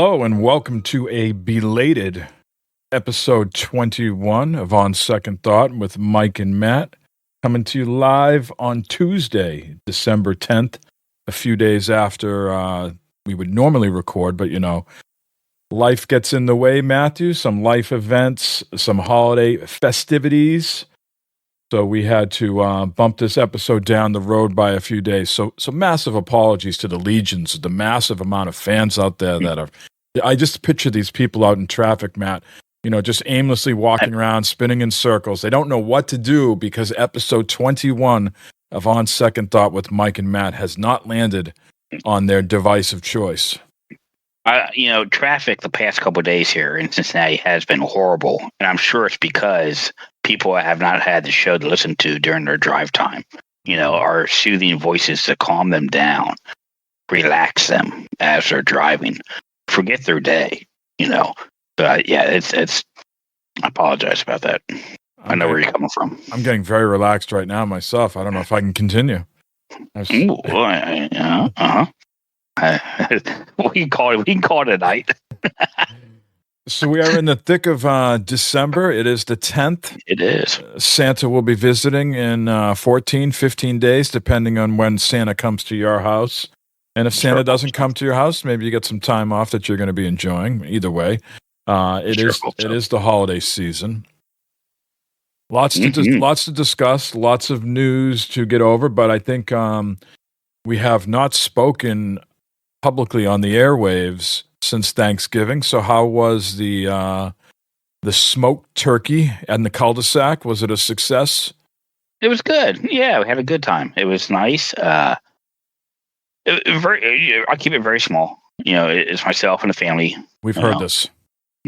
Hello and welcome to a belated episode 21 of On Second Thought with Mike and Matt, coming to you live on Tuesday, December 10th, a few days after we would normally record, but life gets in the way, Matthew, some life events, some holiday festivities. So we had to bump this episode down the road by a few days. So massive apologies to the legions, the massive amount of fans out there that are. I just picture these people out in traffic, Matt. Just aimlessly walking around, spinning in circles. They don't know what to do because episode 21 of On Second Thought with Mike and Matt has not landed on their device of choice. Traffic the past couple of days here in Cincinnati has been horrible, and I'm sure it's because people have not had the show to listen to during their drive time. Our soothing voices to calm them down, relax them as they're driving, forget their day. But it's. I apologize about that. I know where you're coming from. I'm getting very relaxed right now myself. I don't know if I can continue. We can call it a night. So we are in the thick of December. It is the 10th. It is. Santa will be visiting in 14, 15 days, depending on when Santa comes to your house. And if Santa doesn't come to your house, maybe you get some time off that you're going to be enjoying. Either way, it is the holiday season. Lots to discuss, lots of news to get over, but I think we have not spoken publicly on the airwaves since Thanksgiving. So how was the smoked turkey and the cul-de-sac? Was it a success? It was good. Yeah, we had a good time. It was nice. I keep it very small. It's myself and the family. We've heard this.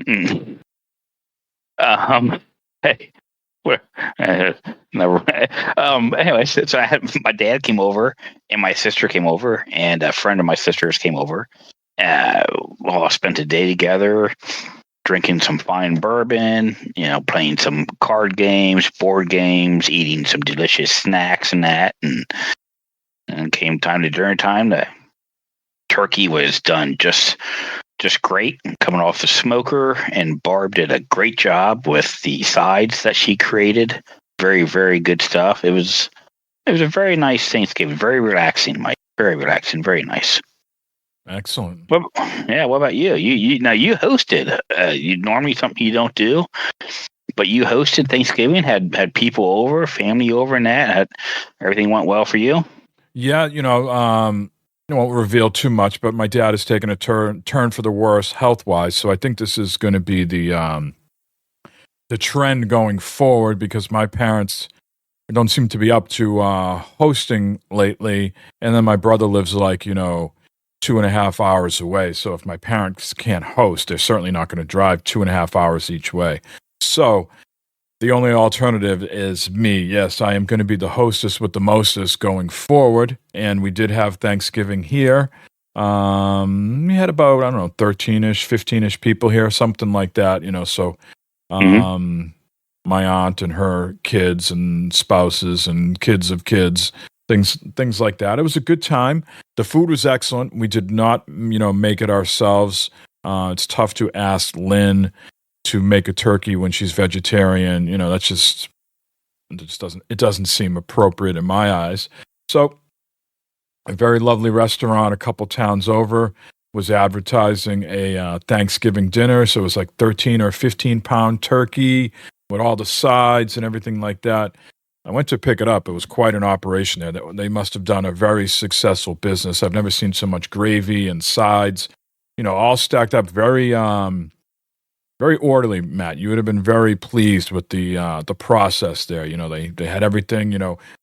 Hey. Anyway, so I had my dad came over and my sister came over and a friend of my sister's came over. I spent a day together, drinking some fine bourbon, playing some card games, board games, eating some delicious snacks and that. And came time to dinner time. The turkey was done just great, coming off the smoker, and Barb did a great job with the sides that she created. Very, very good stuff. It was a very nice Thanksgiving, very relaxing, Mike. Very relaxing, very nice. Excellent. What about you? You hosted. You normally something you don't do, but you hosted Thanksgiving. Had people over, family over, and that. Everything went well for you. Yeah, I won't reveal too much, but my dad has taken a turn for the worse health-wise, so I think this is going to be the trend going forward because my parents don't seem to be up to hosting lately, and then my brother lives 2.5 hours away, so if my parents can't host, they're certainly not going to drive 2.5 hours each way. So the only alternative is me. Yes, I am going to be the hostess with the mostest going forward. And we did have Thanksgiving here. We had about, 13-ish, 15-ish people here, something like that, So my aunt and her kids and spouses and kids of kids, things like that. It was a good time. The food was excellent. We did not, make it ourselves. It's tough to ask Lynn to make a turkey when she's vegetarian, it doesn't seem appropriate in my eyes. So a very lovely restaurant a couple towns over was advertising a Thanksgiving dinner. So it was like 13 or 15 pound turkey with all the sides and everything like that. I went to pick it up. It was quite an operation there. They must have done a very successful business. I've never seen so much gravy and sides, all stacked up very, very orderly, Matt. You would have been very pleased with the process there. They had everything,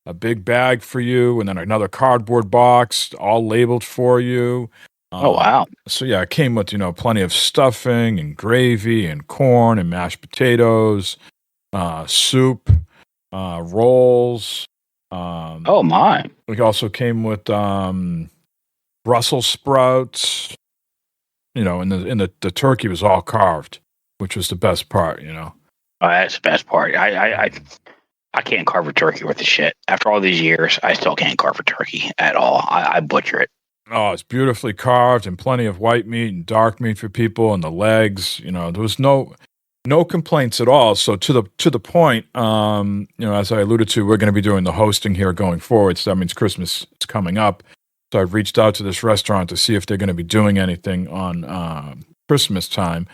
a big bag for you and then another cardboard box all labeled for you. Oh, wow. So, yeah, it came with, plenty of stuffing and gravy and corn and mashed potatoes, soup, rolls. Oh, my. It also came with Brussels sprouts, and the turkey was all carved, which was the best part, Oh, that's the best part. I can't carve a turkey worth of shit. After all these years, I still can't carve a turkey at all. I butcher it. Oh, it's beautifully carved and plenty of white meat and dark meat for people and the legs. There was no complaints at all. So to the point, as I alluded to, we're going to be doing the hosting here going forward. So that means Christmas is coming up. So I've reached out to this restaurant to see if they're going to be doing anything on Christmas time.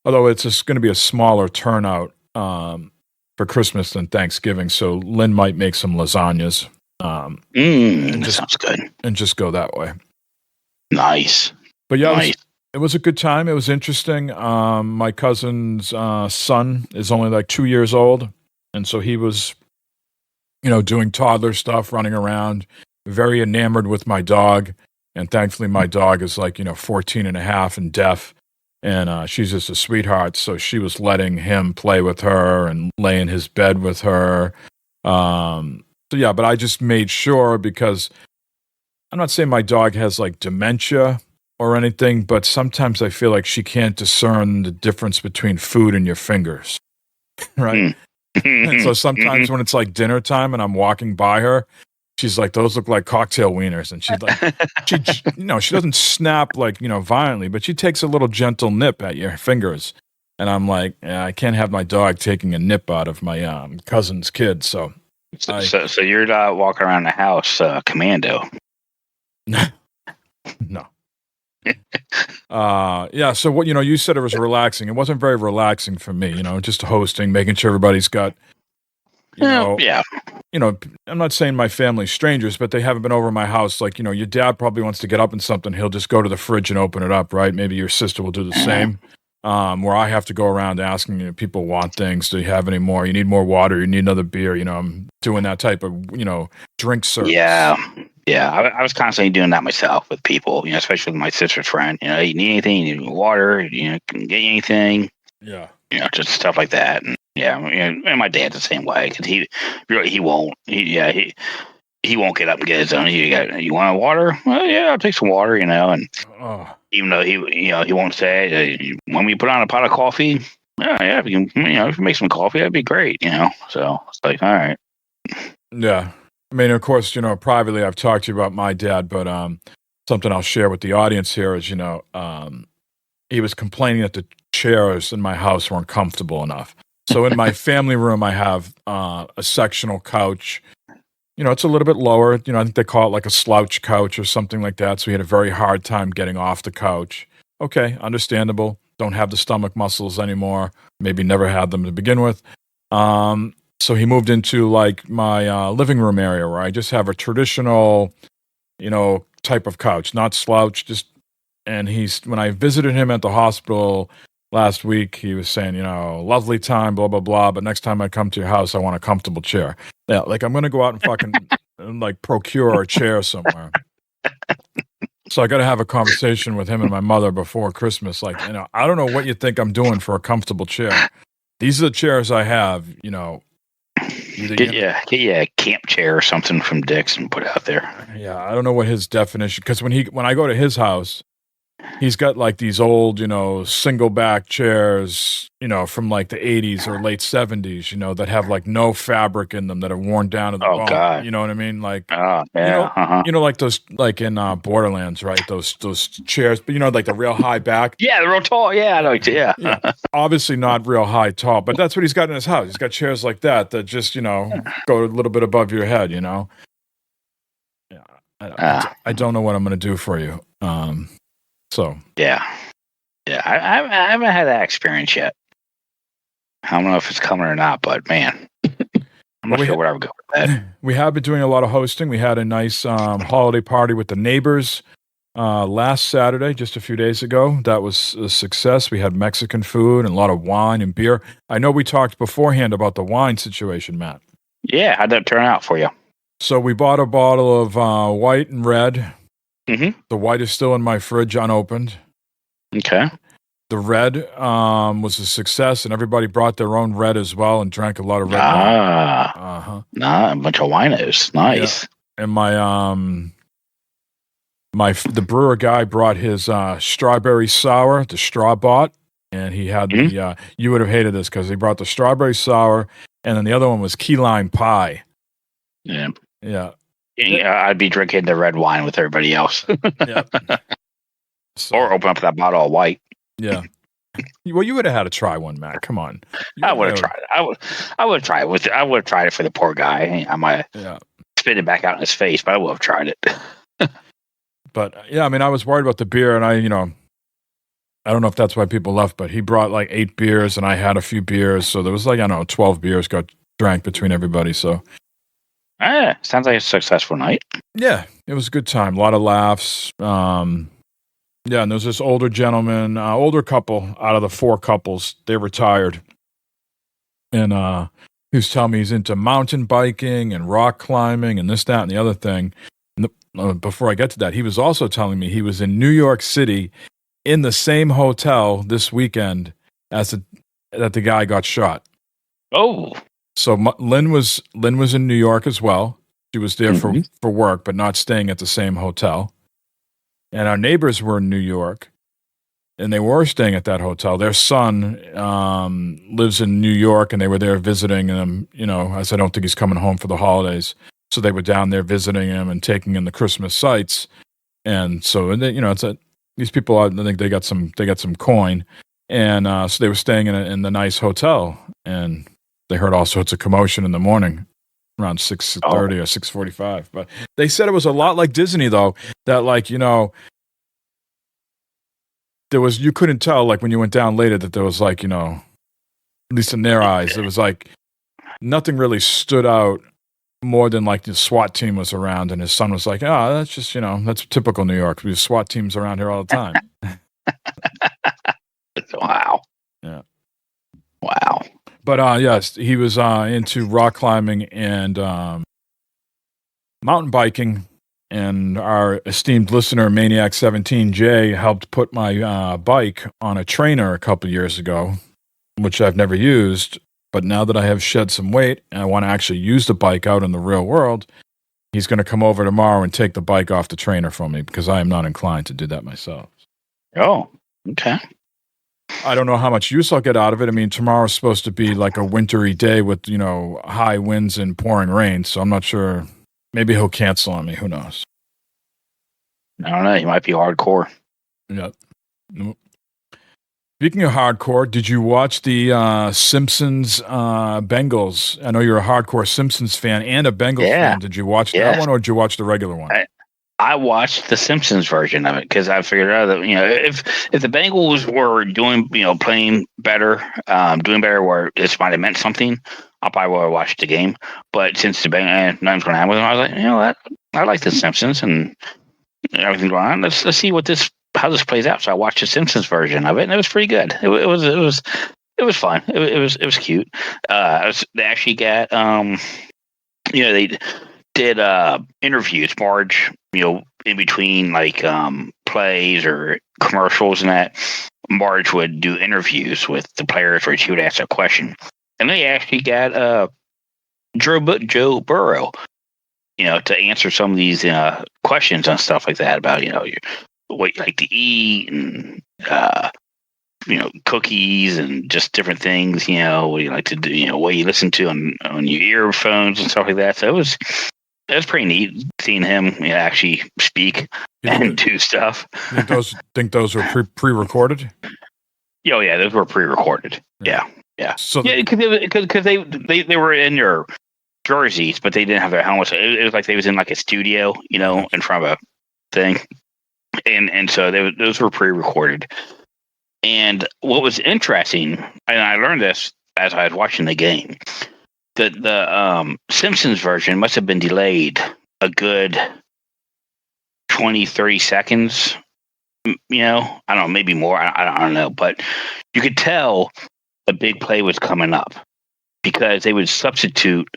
Although it's just going to be a smaller turnout for Christmas than Thanksgiving. So Lynn might make some lasagnas. That sounds good. And just go that way. Nice. But yeah, it was a good time. It was interesting. My cousin's son is only like 2 years old. And so he was, doing toddler stuff, running around, very enamored with my dog. And thankfully, my dog is like, 14 and a half and deaf. And she's just a sweetheart. So she was letting him play with her and lay in his bed with her. So yeah, but I just made sure because I'm not saying my dog has like dementia or anything, but sometimes I feel like she can't discern the difference between food and your fingers, right? And so sometimes when it's like dinner time and I'm walking by her, she's like, those look like cocktail wieners. And she's like, she doesn't snap like, violently, but she takes a little gentle nip at your fingers. And I'm like, I can't have my dog taking a nip out of my cousin's kid. So you're not walking around the house commando. No. Yeah. So what, you said it was relaxing. It wasn't very relaxing for me, just hosting, making sure everybody's got, yeah. I'm not saying my family's strangers, but they haven't been over my house. Like, your dad probably wants to get up and something. He'll just go to the fridge and open it up, right? Maybe your sister will do the same. Where I have to go around asking if people want things. Do you have any more? You need more water. You need another beer. I'm doing that type of, drink service. Yeah. Yeah. I was constantly doing that myself with people, especially with my sister's friend. You need anything, you need water, can get you anything. Yeah. Just stuff like that. And yeah, and my dad's the same way because he won't. He won't get up and get his own. You want water? Well, yeah, I'll take some water, and even though he won't say, you want me to put on a pot of coffee? Yeah, if you can, if you make some coffee, that'd be great, So it's like, all right. Yeah. I mean, of course, privately I've talked to you about my dad, but something I'll share with the audience here is, he was complaining that the chairs in my house weren't comfortable enough. So in my family room, I have a sectional couch. It's a little bit lower. I think they call it like a slouch couch or something like that. So he had a very hard time getting off the couch. Okay, understandable. Don't have the stomach muscles anymore. Maybe never had them to begin with. So he moved into like my living room area where I just have a traditional, type of couch, not slouch. And when I visited him at the hospital last week, he was saying, lovely time, blah, blah, blah. But next time I come to your house, I want a comfortable chair. Yeah, like I'm going to go out and fucking like procure a chair somewhere. So I got to have a conversation with him and my mother before Christmas. Like, I don't know what you think I'm doing for a comfortable chair. These are the chairs I have, Get you a camp chair or something from Dick's and put it out there. Yeah, I don't know what his definition, because when I go to his house, he's got like these old, single back chairs, from like the 80s or late 70s, that have like no fabric in them, that are worn down to the bone. God. You know what I mean? Like, yeah, like those, like in Borderlands, right? Those chairs, but like the real high back. Yeah, the real tall. Yeah, I know. Yeah. Obviously not real high tall, but that's what he's got in his house. He's got chairs like that just, go a little bit above your head, Yeah. I don't know what I'm going to do for you. So yeah, I haven't had that experience yet. I don't know if it's coming or not, but man, I'm not sure where I would go with that. We have been doing a lot of hosting. We had a nice holiday party with the neighbors last Saturday, just a few days ago. That was a success. We had Mexican food and a lot of wine and beer. I know we talked beforehand about the wine situation, Matt. Yeah, how'd that turn out for you? So we bought a bottle of white and red. Mm-hmm. The white is still in my fridge unopened. Okay. The red was a success, and everybody brought their own red as well and drank a lot of red wine. A bunch of winos. Nice. Yeah. And the brewer guy brought his strawberry sour, the straw bought, and he had the you would have hated this because he brought the strawberry sour, and then the other one was key lime pie. Yeah. Yeah. I'd be drinking the red wine with everybody else. Yeah. So, or open up that bottle of white. Yeah. Well, you would have had to try one, Matt. Come on. I would have tried it. I would try it. I would have tried it for the poor guy. I might spit it back out in his face, but I would have tried it. But yeah, I mean, I was worried about the beer, and I don't know if that's why people left, but he brought like 8 beers, and I had a few beers, so there was like 12 beers got drank between everybody. So, sounds like a successful night. Yeah, it was a good time. A lot of laughs. Yeah, and there was this older gentleman, older couple out of the 4 couples. They retired. And he was telling me he's into mountain biking and rock climbing and this, that, and the other thing. And before I get to that, he was also telling me he was in New York City in the same hotel this weekend that the guy got shot. Oh. So Lynn was in New York as well. She was there for work, but not staying at the same hotel. And our neighbors were in New York, and they were staying at that hotel. Their son lives in New York, and they were there visiting him. I said, I don't think he's coming home for the holidays. So they were down there visiting him and taking in the Christmas sights. And so, these people, I think they got some coin. And so they were staying in the nice hotel, and they heard all sorts of commotion in the morning. Around 6:30 or 6:45, but they said it was a lot like Disney, though. That there was, you couldn't tell like when you went down later that there was like at least in their eyes, it was like nothing really stood out more than like the SWAT team was around, and his son was like, "Oh, that's just that's typical New York. Because SWAT teams around here all the time." Wow. Yeah. Wow. But yes, he was into rock climbing and mountain biking. And our esteemed listener, Maniac17J, helped put my bike on a trainer a couple years ago, which I've never used. But now that I have shed some weight and I want to actually use the bike out in the real world, he's going to come over tomorrow and take the bike off the trainer from me because I am not inclined to do that myself. Oh, okay. I don't know how much use I'll get out of it. I mean, tomorrow's supposed to be like a wintry day with, high winds and pouring rain. So I'm not sure. Maybe he'll cancel on me. Who knows? I don't know. He might be hardcore. Yeah. Speaking of hardcore, did you watch the Simpsons Bengals? I know you're a hardcore Simpsons fan and a Bengals fan. Did you watch that one or did you watch the regular one? I watched the Simpsons version of it because I figured out that if the Bengals were doing playing better, doing better, where this might have meant something, I probably would have watched the game. But since the Bengals nothing's going to happen with them, I was like, what? I like the Simpsons and everything going on. Let's see how this plays out. So I watched the Simpsons version of it, and it was pretty good. It was fun. It was cute. They actually got they did interviews, Marge, in between like plays or commercials and that. Marge would do interviews with the players where she would ask a question. And they actually got Joe Burrow, to answer some of these questions and stuff like that about, what you like to eat and, cookies and just different things, what you like to do, what you listen to on your earphones and stuff like that. So it was pretty neat seeing him actually speak and do stuff. Think those were pre-recorded? Oh yeah, those were pre-recorded. Yeah. So because they were in their jerseys, but they didn't have their helmets. It was like they was in like a studio, in front of a thing, and so those were pre-recorded. And what was interesting, and I learned this as I was watching the game, that the Simpsons version must have been delayed a good 20, 30 seconds. I don't know, maybe more. I don't know, but you could tell a big play was coming up because they would substitute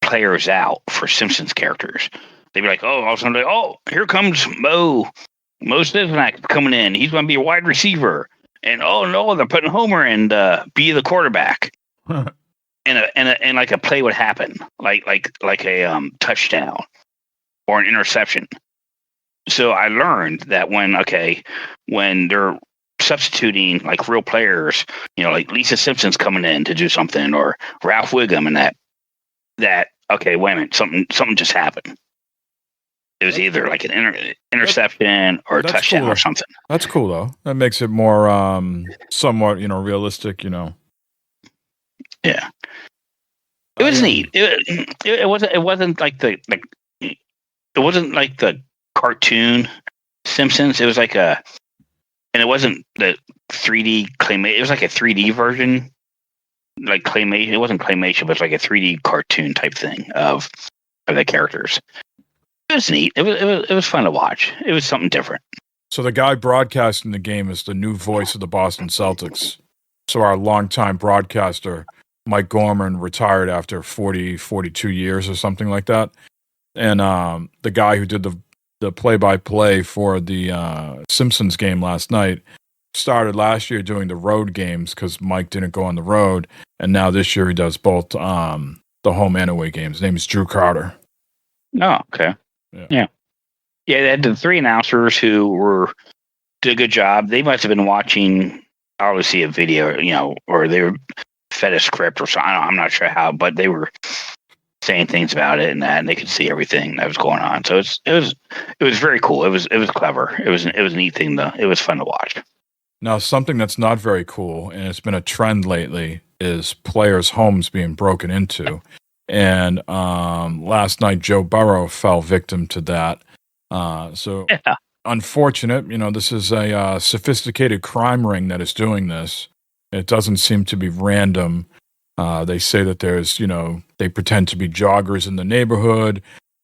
players out for Simpsons characters. They'd be like, all of a sudden, here comes Mo Sniffnack coming in. He's going to be a wide receiver. And oh no, they're putting Homer and be the quarterback. and like a play would happen, like a touchdown or an interception. So I learned that when they're substituting like real players, like Lisa Simpson's coming in to do something, or Ralph Wiggum, and that okay, wait a minute, something just happened. It was either like an interception or a touchdown or something. That's cool though. That makes it more somewhat, realistic, Yeah. It was neat. It wasn't like it wasn't like the cartoon Simpsons. It was like and it wasn't the 3D claymation. It was like a 3D version, like claymation. It wasn't claymation, but it was like a 3D cartoon type thing of the characters. It was neat. It was fun to watch. It was something different. So the guy broadcasting the game is the new voice of the Boston Celtics. So our longtime broadcaster, Mike Gorman, retired after 42 years or something like that. And the guy who did the play-by-play for the Simpsons game last night started last year doing the road games because Mike didn't go on the road. And now this year he does both the home and away games. His name is Drew Carter. Oh, okay. Yeah. They had the three announcers who did a good job. They must have been watching, obviously, a video, or they were fed a script or something. I'm not sure how, but they were saying things about it and that, and they could see everything that was going on. So it was very cool. It was clever. It was a neat thing though. It was fun to watch. Now, something that's not very cool, and it's been a trend lately, is players' homes being broken into. And last night, Joe Burrow fell victim to that. Unfortunate. This is a sophisticated crime ring that is doing this. It doesn't seem to be random. They say that there's, they pretend to be joggers in the neighborhood,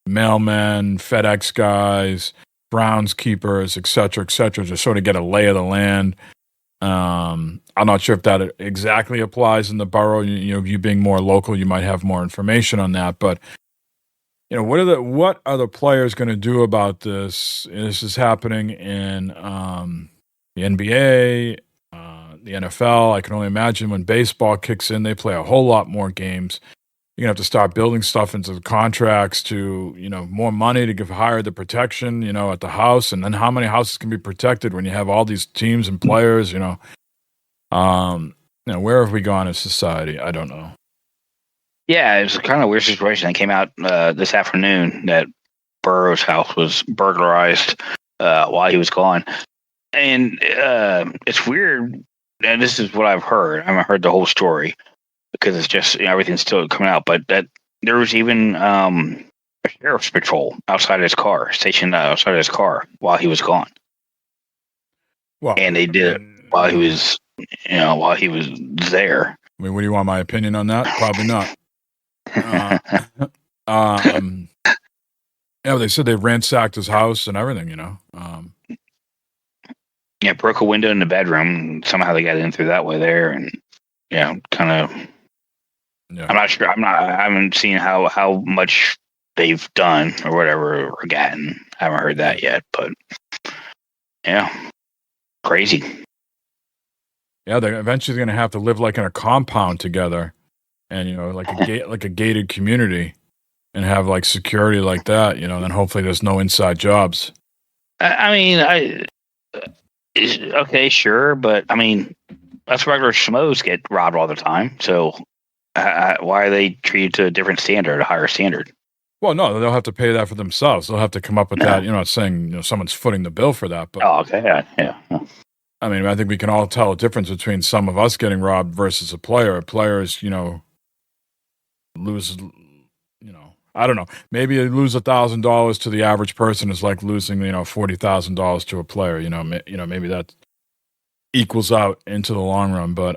mailmen, FedEx guys, groundskeepers, et cetera, to sort of get a lay of the land. I'm not sure if that exactly applies in the borough. You being more local, you might have more information on that. But what are the players going to do about this? This is happening in the NBA, the NFL. I can only imagine when baseball kicks in, they play a whole lot more games. You're going to have to start building stuff into the contracts to, more money to hire the protection, at the house. And then how many houses can be protected when you have all these teams and players, where have we gone as society? I don't know. Yeah, it was kind of a weird situation that came out this afternoon that Burrow's house was burglarized while he was gone. And it's weird, and this is what I've heard. I haven't heard the whole story because it's just everything's still coming out. But that there was even a sheriff's patrol outside his car, stationed outside his car while he was gone. Well, and they did it while he was, while he was there. I mean, what do you want my opinion on that? Probably not. They said they ransacked his house and everything. Yeah, broke a window in the bedroom. Somehow they got in through that way there, and kind of. Yeah. I'm not sure. I haven't seen how much they've done or whatever or gotten. I haven't heard that yet, but yeah, crazy. Yeah, they're eventually going to have to live like in a compound together, and like a gated community, and have like security like that. Then hopefully there's no inside jobs. Okay, sure, but us regular schmoes get robbed all the time. So why are they treated to a different standard, a higher standard? Well, no, they'll have to pay that for themselves. They'll have to come up with that. Not saying someone's footing the bill for that, but okay, yeah. I think we can all tell a difference between some of us getting robbed versus a player. Players, lose. I don't know. Maybe you lose $1,000 to the average person is like losing, $40,000 to a player. Maybe that equals out into the long run, but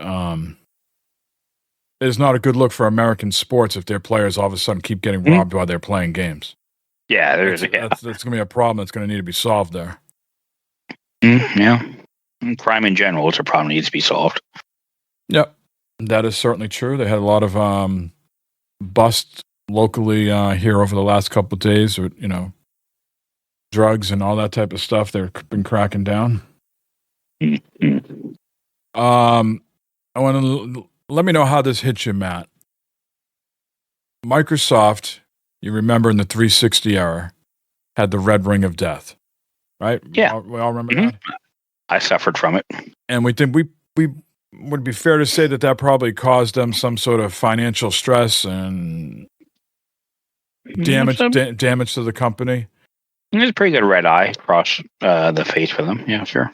it's not a good look for American sports if their players all of a sudden keep getting robbed while they're playing games. Yeah, that's going to be a problem that's going to need to be solved there. Yeah, crime in general is a problem that needs to be solved. Yep, that is certainly true. They had a lot of busts locally here over the last couple of days, or drugs and all that type of stuff. They've been cracking down. I want to let me know how this hits you, Matt. Microsoft, you remember in the 360 era, had the red ring of death, right? Yeah, we all remember that. I suffered from it, and we think we would be fair to say that probably caused them some sort of financial stress and damage to the company. There's a pretty good red eye across the face for them. Yeah, sure.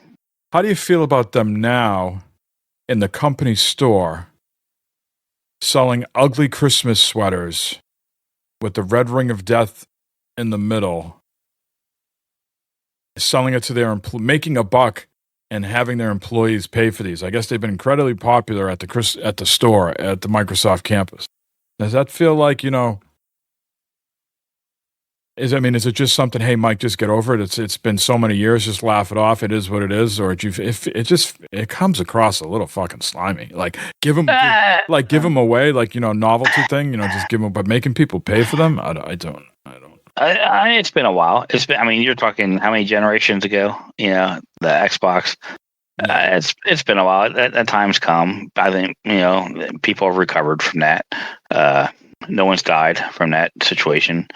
How do you feel about them now in the company store selling ugly Christmas sweaters with the red ring of death in the middle, selling it to their making a buck and having their employees pay for these? I guess they've been incredibly popular at the store at the Microsoft campus. Does that feel like, is it just something, hey, Mike, just get over it? It's been so many years, just laugh it off. It is what it is. Or if it comes across a little fucking slimy. Like give them away, like, novelty thing, just give them, but making people pay for them. I don't. It's been a while. You're talking how many generations ago, the Xbox. It's been a while. That time's come. I think, people have recovered from that. No one's died from that situation.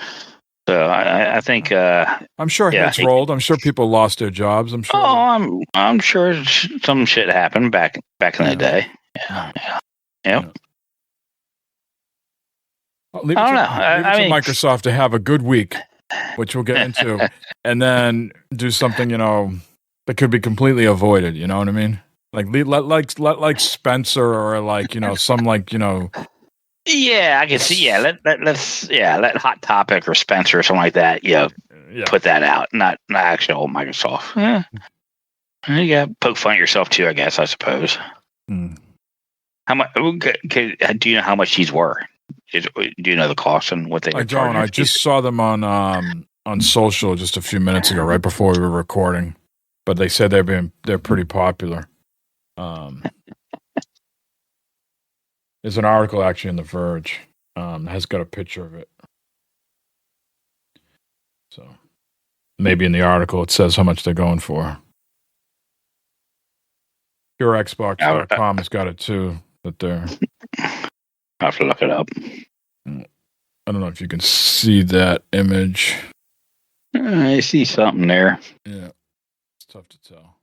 So I think I'm sure heads rolled. I'm sure people lost their jobs. I'm sure. Oh, I'm sure some shit happened back in the day. Yeah. I don't know. Leave it to Microsoft to have a good week, which we'll get into, and then do something that could be completely avoided. You know what I mean? Let Spencer or some. Yeah, I can see. Yeah, let Hot Topic or Spencer or something like that. Put that out. Not actual Microsoft. Yeah. You got to poke fun at yourself too, I guess. I suppose. How much? Do you know how much these were? Do you know the cost and what they? I don't. I just saw them on social just a few minutes ago, right before we were recording. But they said they're pretty popular. There's an article actually in The Verge. Has got a picture of it. So maybe in the article it says how much they're going for. PureXbox.com has got it too. That they're. I have to look it up. I don't know if you can see that image. I see something there. Yeah, it's tough to tell.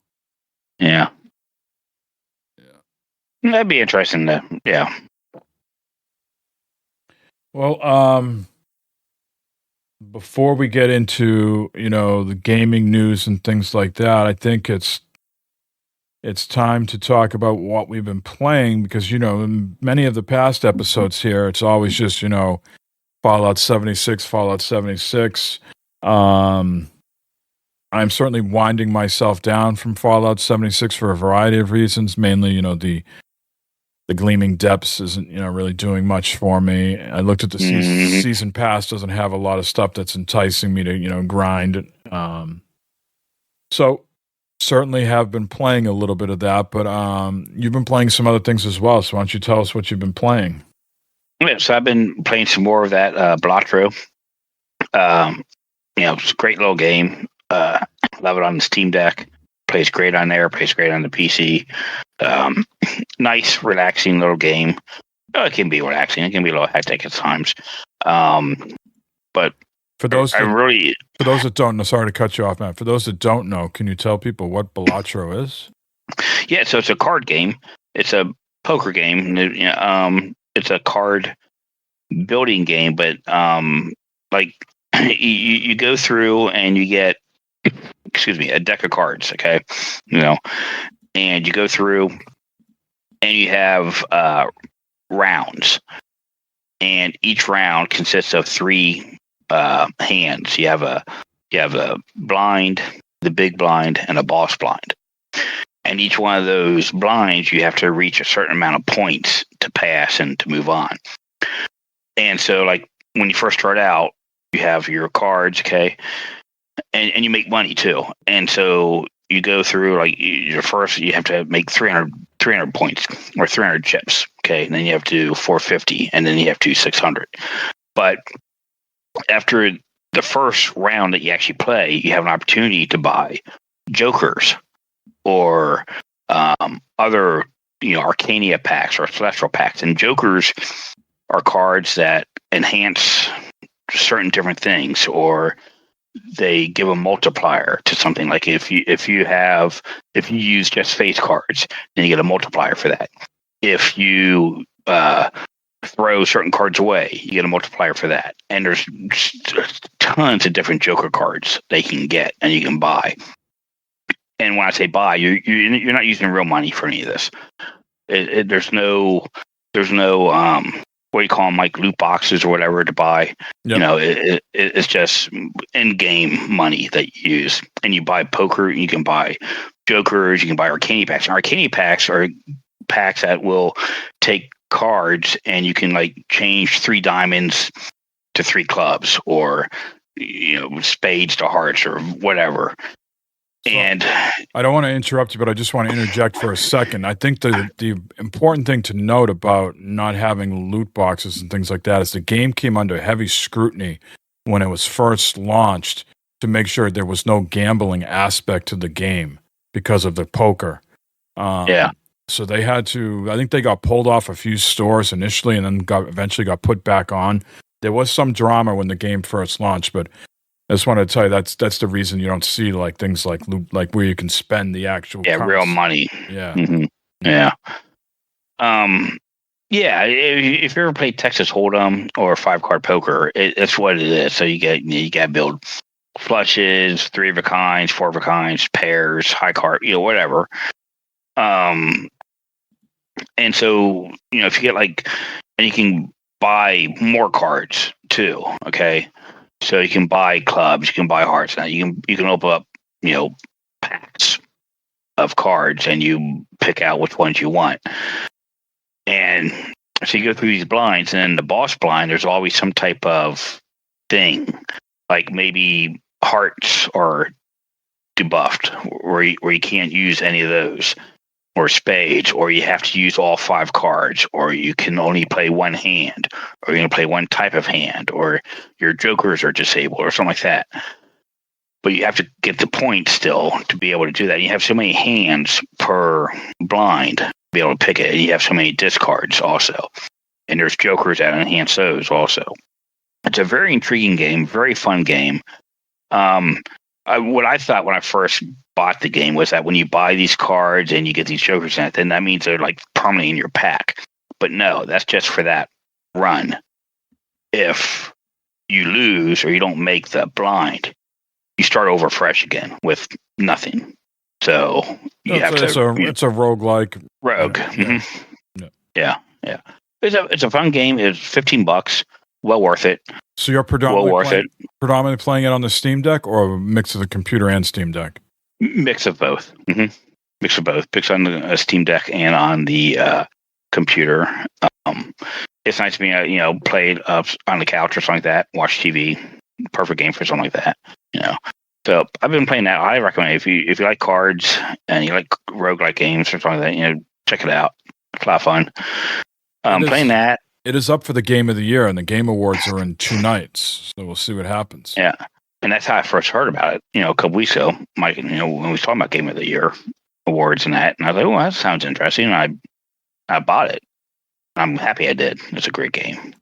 Yeah. That'd be interesting to, Well, before we get into, the gaming news and things like that, I think it's time to talk about what we've been playing because, in many of the past episodes here, it's always just, Fallout 76. I'm certainly winding myself down from Fallout 76 for a variety of reasons, mainly, the Gleaming Depths isn't, really doing much for me. I looked at the season pass; doesn't have a lot of stuff that's enticing me to, grind. So certainly have been playing a little bit of that, but you've been playing some other things as well. So why don't you tell us what you've been playing? Yeah, so I've been playing some more of that Blatro. It's a great little game. Love it on the Steam Deck. Plays great on there. Plays great on the PC. Nice, relaxing little game. It can be relaxing. It can be a little hectic at times. But for those that don't know, sorry to cut you off, Matt. For those that don't know, can you tell people what Blatro is? Yeah, so it's a card game. It's a poker game. It's a card building game, but you go through and you get a deck of cards, okay? And you go through and you have rounds. And each round consists of 3 hands. You have a blind, the big blind, and a boss blind. And each one of those blinds, you have to reach a certain amount of points to pass and to move on. And so, when you first start out, you have your cards, okay? And you make money too. And so you go through, your first, you have to make 300 points or 300 chips, okay? And then you have to do 450, and then you have to do 600. But after the first round that you actually play, you have an opportunity to buy jokers or other, Arcania packs or Celestial packs. And jokers are cards that enhance certain different things, or they give a multiplier to something. Like if you use just face cards, then you get a multiplier for that. If you throw certain cards away, you get a multiplier for that. And there's just tons of different Joker cards they can get and you can buy. And when I say buy, you're not using real money for any of this. There's no what do you call them, like loot boxes or whatever to buy. Yep. It's just in-game money that you use. And you buy poker, you can buy Jokers, you can buy Arcane packs. And Arcane packs are packs that will take cards and you can like change 3 diamonds to 3 clubs, or spades to hearts or whatever. So, and I don't want to interrupt you, but I just want to interject for a second. I think the important thing to note about not having loot boxes and things like that is the game came under heavy scrutiny when it was first launched to make sure there was no gambling aspect to the game because of the poker. Yeah. So they had to, I think they got pulled off a few stores initially and then eventually got put back on. There was some drama when the game first launched, but I just want to tell you that's the reason you don't see like things like where you can spend the actual real money. Yeah. Mm-hmm. Yeah. Yeah. If you ever played Texas Hold'em or 5-card poker, it's what it is. So you got to build flushes, 3 of a kinds, 4 of a kinds, pairs, high card, whatever. And so if you get and you can buy more cards too. Okay. So you can buy clubs, you can buy hearts. Now you can open up, packs of cards and you pick out which ones you want. And so you go through these blinds, and in the boss blind, there's always some type of thing, like maybe hearts are debuffed, where you can't use any of those, or spades, or you have to use all 5 cards, or you can only play one hand, or you're going to play one type of hand, or your jokers are disabled, or something like that. But you have to get the point still to be able to do that. You have so many hands per blind to be able to pick it, and you have so many discards also. And there's jokers that enhance those also. It's a very intriguing game, very fun game. What I thought when I first bought the game was that when you buy these cards and you get these jokers in it, then that means they're like permanently in your pack. But no, that's just for that run. If you lose or you don't make the blind, you start over fresh again with nothing. So it's a roguelike. Rogue. Mm-hmm. Yeah. It's a fun game. It's $15. Well worth it. So you're predominantly playing it on the Steam Deck, or a mix of the computer and Steam Deck? Mix of both. Mm-hmm. Mix of both. Mix on the Steam Deck and on the computer. It's nice to be, play it up on the couch or something like that. Watch TV. Perfect game for something like that. So I've been playing that. I recommend it. If you like cards and you like roguelike games or something like that, check it out. It's a lot of fun. Playing that. It is up for the Game of the Year, and the Game Awards are in 2 nights, so we'll see what happens. Yeah, and that's how I first heard about it. A couple weeks ago, Mike, when we was talking about Game of the Year awards and that, and I was like, "Oh, that sounds interesting." And I bought it. I'm happy I did. It's a great game.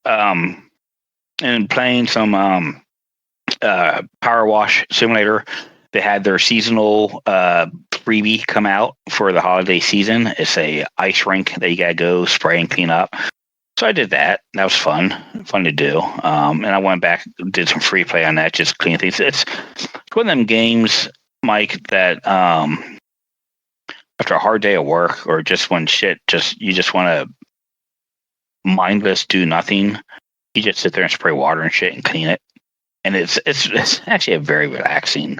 And playing some Power Wash Simulator. They had their seasonal freebie come out for the holiday season. It's a ice rink that you gotta go spray and clean up. So I did that. That was fun to do. And I went back, did some free play on that, just clean things. It's one of them games, Mike, that after a hard day of work, or just when you just want to mindless do nothing, you just sit there and spray water and shit and clean it. And it's actually a very relaxing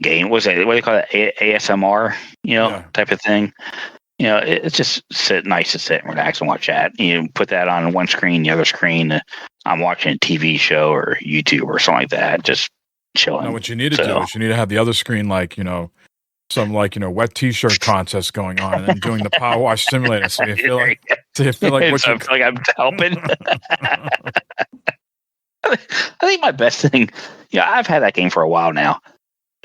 game. What do they call it? ASMR, type of thing. It's just nice to sit and relax and watch that. You put that on one screen, the other screen, I'm watching a TV show or YouTube or something like that, just chilling. Now, what you need to do is you need to have the other screen, some wet T-shirt contest going on, and then doing the Power Wash Simulator. So you feel like I'm helping. I think my best thing, I've had that game for a while now.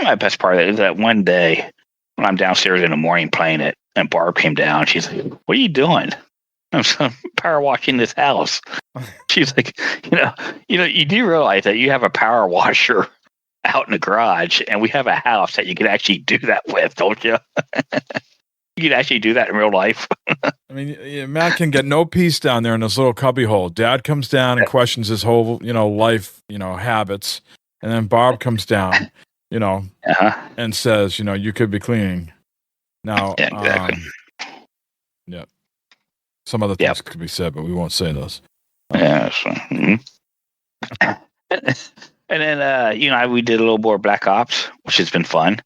My best part of it is that one day when I'm downstairs in the morning playing it, and Barb came down, she's like, "What are you doing?" I'm power washing this house. She's like, you do realize that you have a power washer out in the garage, and we have a house that you can actually do that with, don't you? You can actually do that in real life. I mean, Matt can get no peace down there in this little cubby hole. Dad comes down and questions his whole, life, habits. And then Barb comes down, and says, you could be cleaning. Now, Yeah, exactly. Yeah. Some other things could be said, but we won't say those. Yeah. So, and then, we did a little more Black Ops, which has been fun.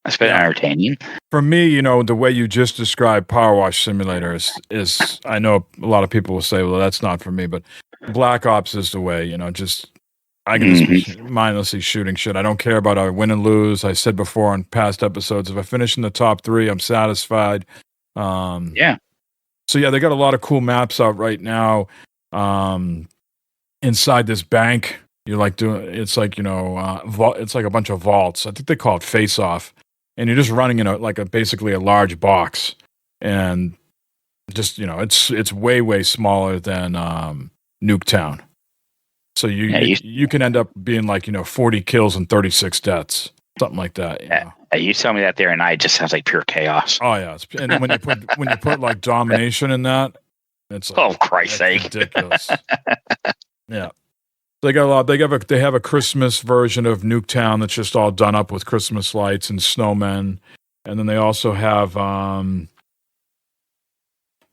It's been entertaining. For me, the way you just described Power Wash Simulator is I know a lot of people will say, well, that's not for me, but Black Ops is the way, I can just be mindlessly shooting shit. I don't care about I win and lose. I said before on past episodes, if I finish in the top 3, I'm satisfied. Yeah. So they got a lot of cool maps out right now. Inside this bank, you're like doing, it's like, it's like a bunch of vaults. I think they call it Face Off. And you're just running in basically a large box, and just it's way, way smaller than Nuketown. So you can end up being 40 kills and 36 deaths, something like that. You tell me that there, and it just sounds like pure chaos. Oh yeah, and then when you put domination in that, it's Christ's sake, ridiculous. Yeah. They got a lot. They have a Christmas version of Nuketown that's just all done up with Christmas lights and snowmen, and then they also have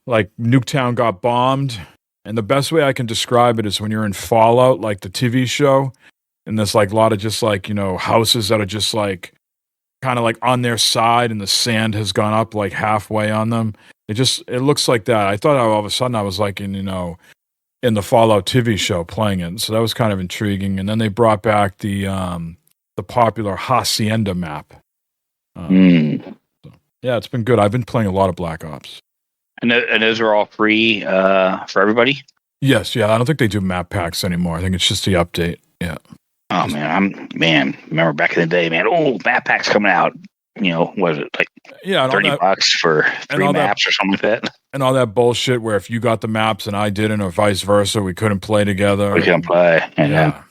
Nuketown got bombed, and the best way I can describe it is when you're in Fallout, like the TV show, and there's a lot of just houses that are just kind of on their side, and the sand has gone up halfway on them. It looks like that. I thought all of a sudden I was in the Fallout TV show playing it. So that was kind of intriguing. And then they brought back the popular Hacienda map. So, yeah, it's been good. I've been playing a lot of Black Ops. And those are all free for everybody? Yes, yeah. I don't think they do map packs anymore. I think it's just the update. Yeah. Oh, man. Remember back in the day, man. Oh, map packs coming out. Was it $30 for 3 maps or something like that? And all that bullshit where if you got the maps and I didn't, or vice versa, we couldn't play together. We couldn't play. Yeah.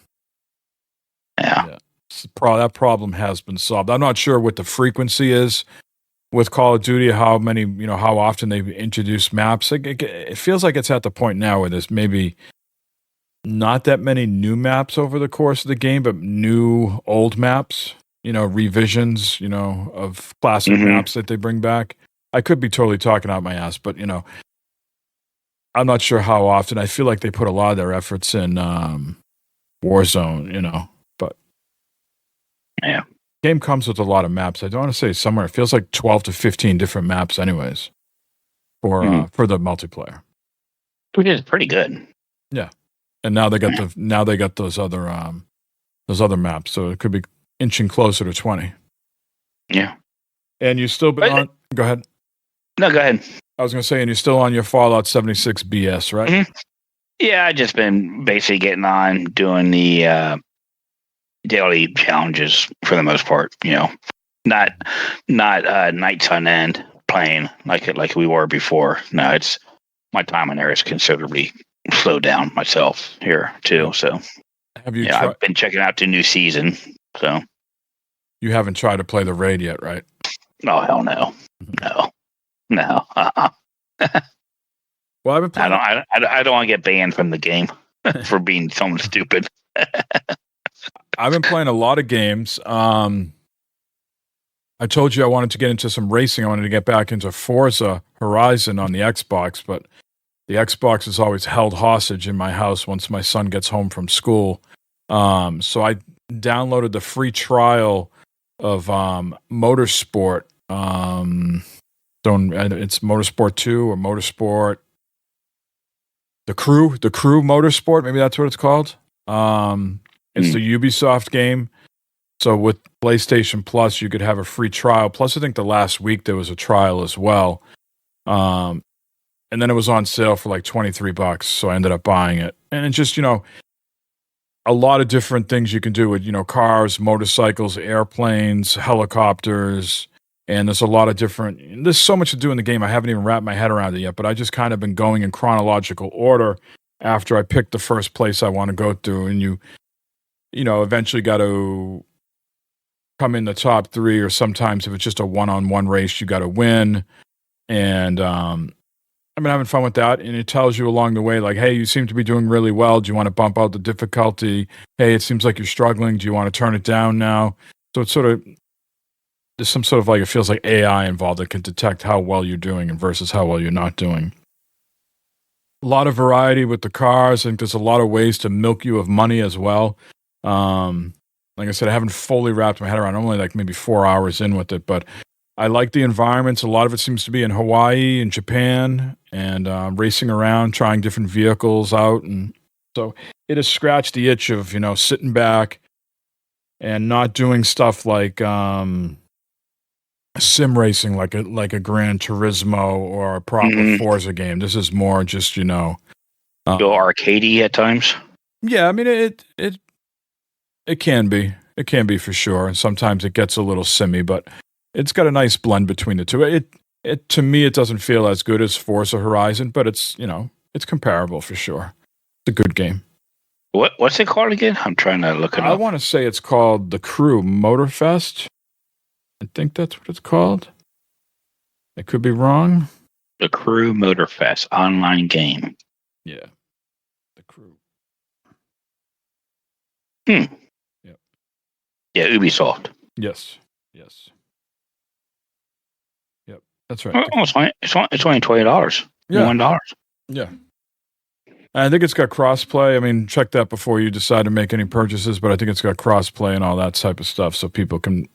That problem has been solved. I'm not sure what the frequency is with Call of Duty, how often they introduce maps. It feels like it's at the point now where there's maybe not that many new maps over the course of the game, but new old maps. Revisions, of classic maps that they bring back. I could be totally talking out my ass, but, I'm not sure how often. I feel like they put a lot of their efforts in Warzone, but yeah, game comes with a lot of maps. I don't want to say somewhere. It feels like 12 to 15 different maps anyways for the multiplayer. Which is pretty good. Yeah. And now they got those other maps. So it could be inching closer to 20. Yeah. And you've still been on... Go ahead. No, go ahead. I was going to say, and you're still on your Fallout 76 BS, right? Mm-hmm. Yeah, I've just been basically getting on, doing the daily challenges for the most part, Not nights on end playing like we were before. No, it's my time in there is considerably slowed down myself here, too. So, have you? I've been checking out the new season, so... You haven't tried to play the raid yet, right? Oh, hell no. No. Well, I've been playing... I don't want to get banned from the game for being something stupid. I've been playing a lot of games. I told you I wanted to get into some racing. I wanted to get back into Forza Horizon on the Xbox, but the Xbox is always held hostage in my house once my son gets home from school. So I downloaded the free trial of Motorsport. It's Motorsport 2 or Motorsport. The Crew Motorsport, maybe that's what it's called. It's the Ubisoft game. So with PlayStation Plus, you could have a free trial. Plus, I think the last week there was a trial as well. And then it was on sale for $23. So I ended up buying it. And it's just, a lot of different things you can do with, cars, motorcycles, airplanes, helicopters, and there's so much to do in the game. I haven't even wrapped my head around it yet, but I just kind of been going in chronological order after I picked the first place I want to go through. And you eventually got to come in the top 3, or sometimes if it's just a one-on-one race, you got to win. And I've been having fun with that, and it tells you along the way, like, hey, you seem to be doing really well. Do you want to bump out the difficulty? Hey, it seems like you're struggling. Do you want to turn it down now? So it's sort of, there's some sort of like, it feels like AI involved that can detect how well you're doing and versus how well you're not doing. A lot of variety with the cars. I think there's a lot of ways to milk you of money as well. Like I said, I haven't fully wrapped my head around. I'm only like maybe 4 hours in with it, but I like the environments. A lot of it seems to be in Hawaii and Japan, and racing around, trying different vehicles out. And so it has scratched the itch of, sitting back and not doing stuff like sim racing, like a Gran Turismo or a proper Forza game. This is more just, go arcadey at times. Yeah, I mean, it can be. It can be for sure. And sometimes it gets a little simmy, but it's got a nice blend between the two. It to me, it doesn't feel as good as Forza Horizon, but it's, it's comparable for sure. It's a good game. What's it called again? I'm trying to look it up. I want to say it's called the Crew Motorfest. I think that's what it's called. I could be wrong. The Crew Motorfest online game. Yeah. The Crew. Yep. Yeah, Ubisoft. Yes. Yep. That's right. It's only $20. Yeah. $1. Yeah. I think it's got crossplay. I mean, check that before you decide to make any purchases, but I think it's got crossplay and all that type of stuff so people can,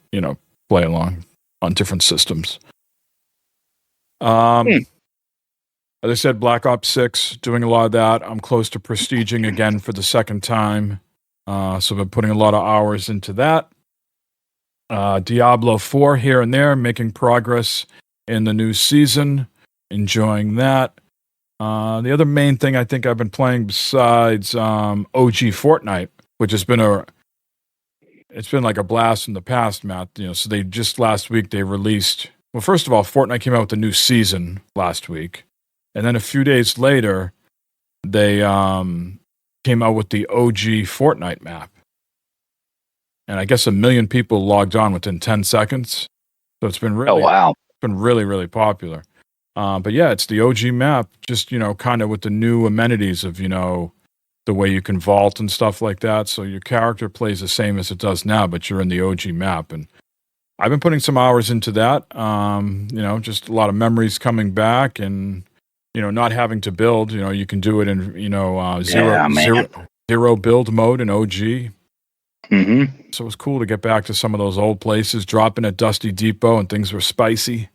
play along on different systems. As I said, Black Ops 6, doing a lot of that. I'm close to prestiging again for the second time. So I've been putting a lot of hours into that. Diablo 4 here and there, making progress in the new season. Enjoying that. The other main thing I think I've been playing besides OG Fortnite, which has been it's been like a blast in the past, Matt. So they just last week they released. Well, first of all, Fortnite came out with a new season last week, and then a few days later, they came out with the OG Fortnite map, and I guess 1 million people logged on within 10 seconds. So it's been really, it's been really, really popular. But yeah, it's the OG map, just, kind of with the new amenities of, the way you can vault and stuff like that. So your character plays the same as it does now, but you're in the OG map. And I've been putting some hours into that. Just a lot of memories coming back and, not having to build, you can do it in, zero build mode in OG. Mm-hmm. So it was cool to get back to some of those old places, dropping at Dusty Depot and things were spicy.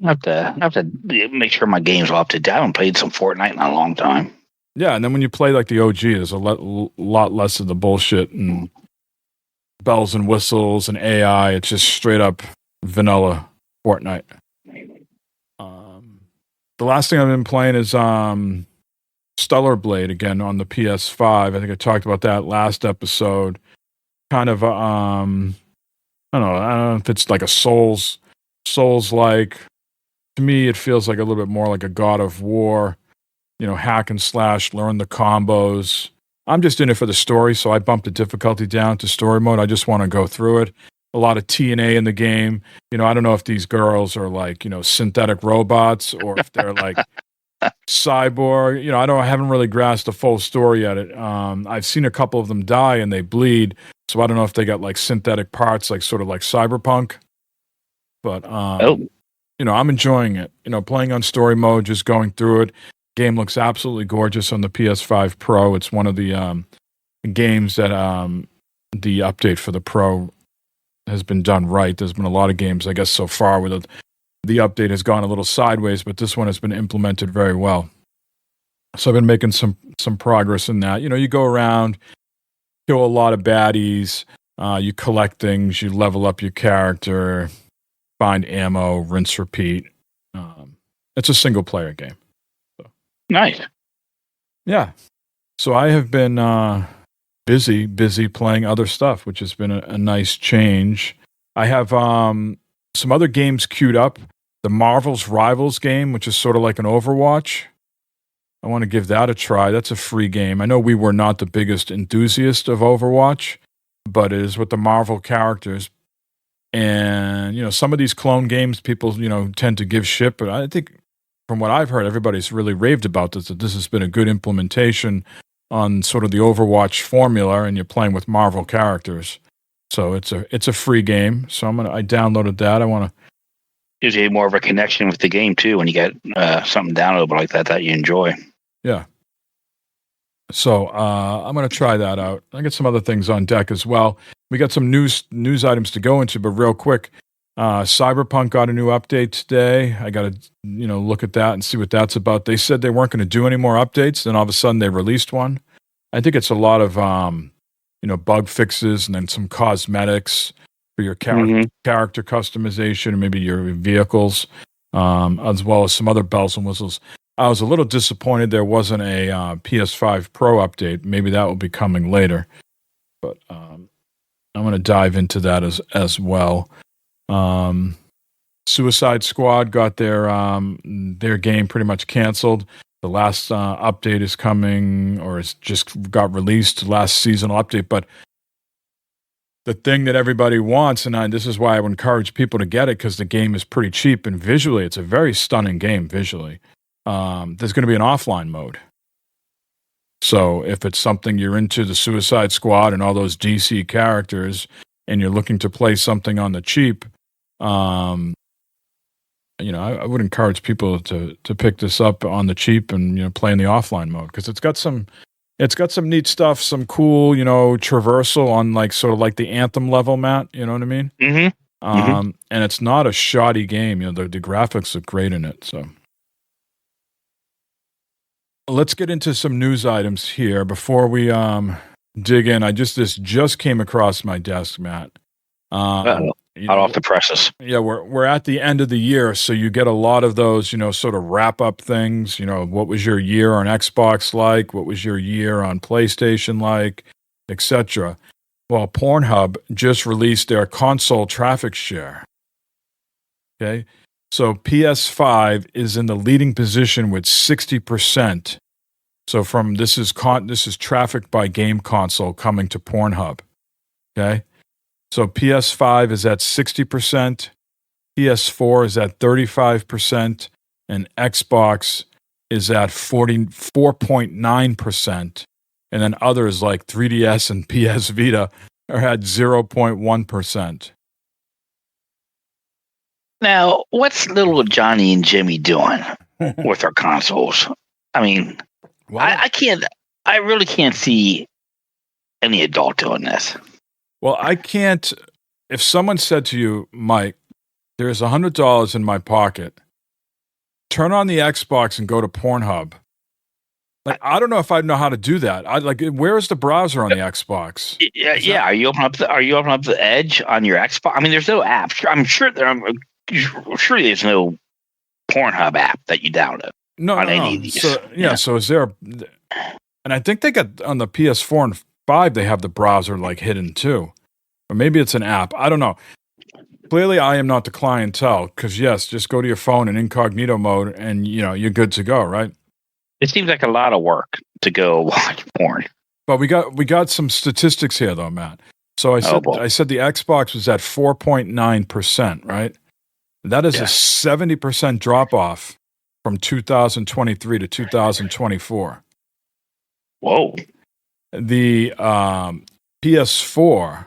I have to make sure my game's up to date. I haven't played some Fortnite in a long time. Yeah, and then when you play like the OG, there's a lot less of the bullshit and bells and whistles and AI. It's just straight up vanilla Fortnite. The last thing I've been playing is Stellar Blade again on the PS5. I think I talked about that last episode. Kind of, I don't know if it's like a Souls-like. To me, it feels like a little bit more like a God of War, hack and slash, learn the combos. I'm just in it for the story, so I bumped the difficulty down to story mode. I just want to go through it. A lot of TNA in the game. I don't know if these girls are like, synthetic robots or if they're like cyborg. I haven't really grasped the full story yet. I've seen a couple of them die and they bleed, so I don't know if they got like synthetic parts, like sort of like Cyberpunk. But I'm enjoying it. Playing on story mode, just going through it. Game looks absolutely gorgeous on the PS5 Pro. It's one of the games that the update for the Pro has been done right. There's been a lot of games, I guess, so far where the update has gone a little sideways, but this one has been implemented very well. So I've been making some progress in that. You go around, kill a lot of baddies, you collect things, you level up your character, find ammo, rinse, repeat. It's a single player game. So. Nice. Yeah. So I have been busy playing other stuff, which has been a nice change. I have some other games queued up. The Marvel's Rivals game, which is sort of like an Overwatch. I want to give that a try. That's a free game. I know we were not the biggest enthusiast of Overwatch, but it is with the Marvel characters. And, some of these clone games, people, tend to give shit. But I think from what I've heard, everybody's really raved about this, that this has been a good implementation on sort of the Overwatch formula, and you're playing with Marvel characters. So it's a free game. So I downloaded that. I want to. Gives you more of a connection with the game, too, when you get something downloadable like that you enjoy. Yeah. So I'm going to try that out. I got some other things on deck as well. We got some news items to go into, but real quick, Cyberpunk got a new update today. I got to look at that and see what that's about. They said they weren't going to do any more updates, then all of a sudden they released one. I think it's a lot of bug fixes and then some cosmetics for your character customization and maybe your vehicles, as well as some other bells and whistles. I was a little disappointed there wasn't a PS5 Pro update. Maybe that will be coming later. But I'm going to dive into that as well. Suicide Squad got their game pretty much canceled. The last update is coming, or it's just got released, last seasonal update. But the thing that everybody wants, and this is why I would encourage people to get it, because the game is pretty cheap, and visually it's a very stunning game visually. There's going to be an offline mode. So if it's something you're into, the Suicide Squad and all those DC characters, and you're looking to play something on the cheap, I would encourage people to pick this up on the cheap and play in the offline mode, because it's got some neat stuff, some cool traversal on sort of like the Anthem level, Matt. You know what I mean? Mm-hmm. And it's not a shoddy game. The graphics look great in it. So. Let's get into some news items here before we dig in. This just came across my desk, Matt. Hot off the presses. Yeah, we're at the end of the year, so you get a lot of those, sort of wrap up things. What was your year on Xbox like? What was your year on PlayStation like, etc. Well, Pornhub just released their console traffic share. Okay. So PS5 is in the leading position with 60%. So this is traffic by game console coming to Pornhub. Okay. So PS5 is at 60%, PS4 is at 35%, and Xbox is at 44.9%. And then others like 3DS and PS Vita are at 0.1%. Now, what's little Johnny and Jimmy doing with their consoles? I mean, I really can't see any adult doing this. Well, I can't. If someone said to you, Mike, there's $100 in my pocket, turn on the Xbox and go to Pornhub. I don't know if I'd know how to do that. Where is the browser on the Xbox? Yeah. Are you opening up the Edge on your Xbox? I mean, there's no app. I'm sure surely there's no Pornhub app that you download. No. Any of these. So is there? And I think they got on the PS4 and 5. They have the browser hidden too, or maybe it's an app. I don't know. Clearly, I am not the clientele, because yes, just go to your phone in incognito mode, and you're good to go, right? It seems like a lot of work to go watch porn. But we got some statistics here, though, Matt. So I said the Xbox was at 4.9%, right? That is a 70% drop off from 2023 to 2024. Whoa. The PS4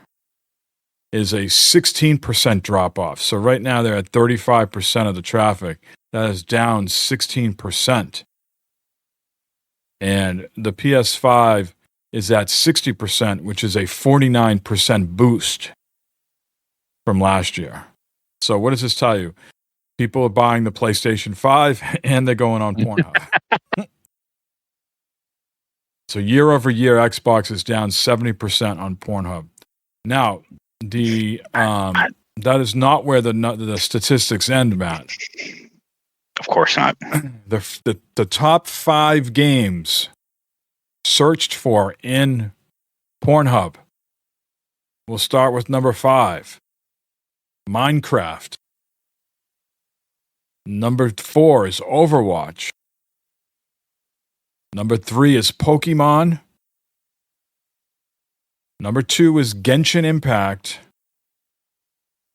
is a 16% drop off. So right now they're at 35% of the traffic. That is down 16%. And the PS5 is at 60%, which is a 49% boost from last year. So what does this tell you? People are buying the PlayStation 5 and they're going on Pornhub. So year over year, Xbox is down 70% on Pornhub. Now, that is not where the statistics end, Matt. Of course not. The top 5 games searched for in Pornhub. We'll start with number 5, Minecraft. Number 4 is Overwatch. Number 3 is Pokemon. Number 2 is Genshin Impact.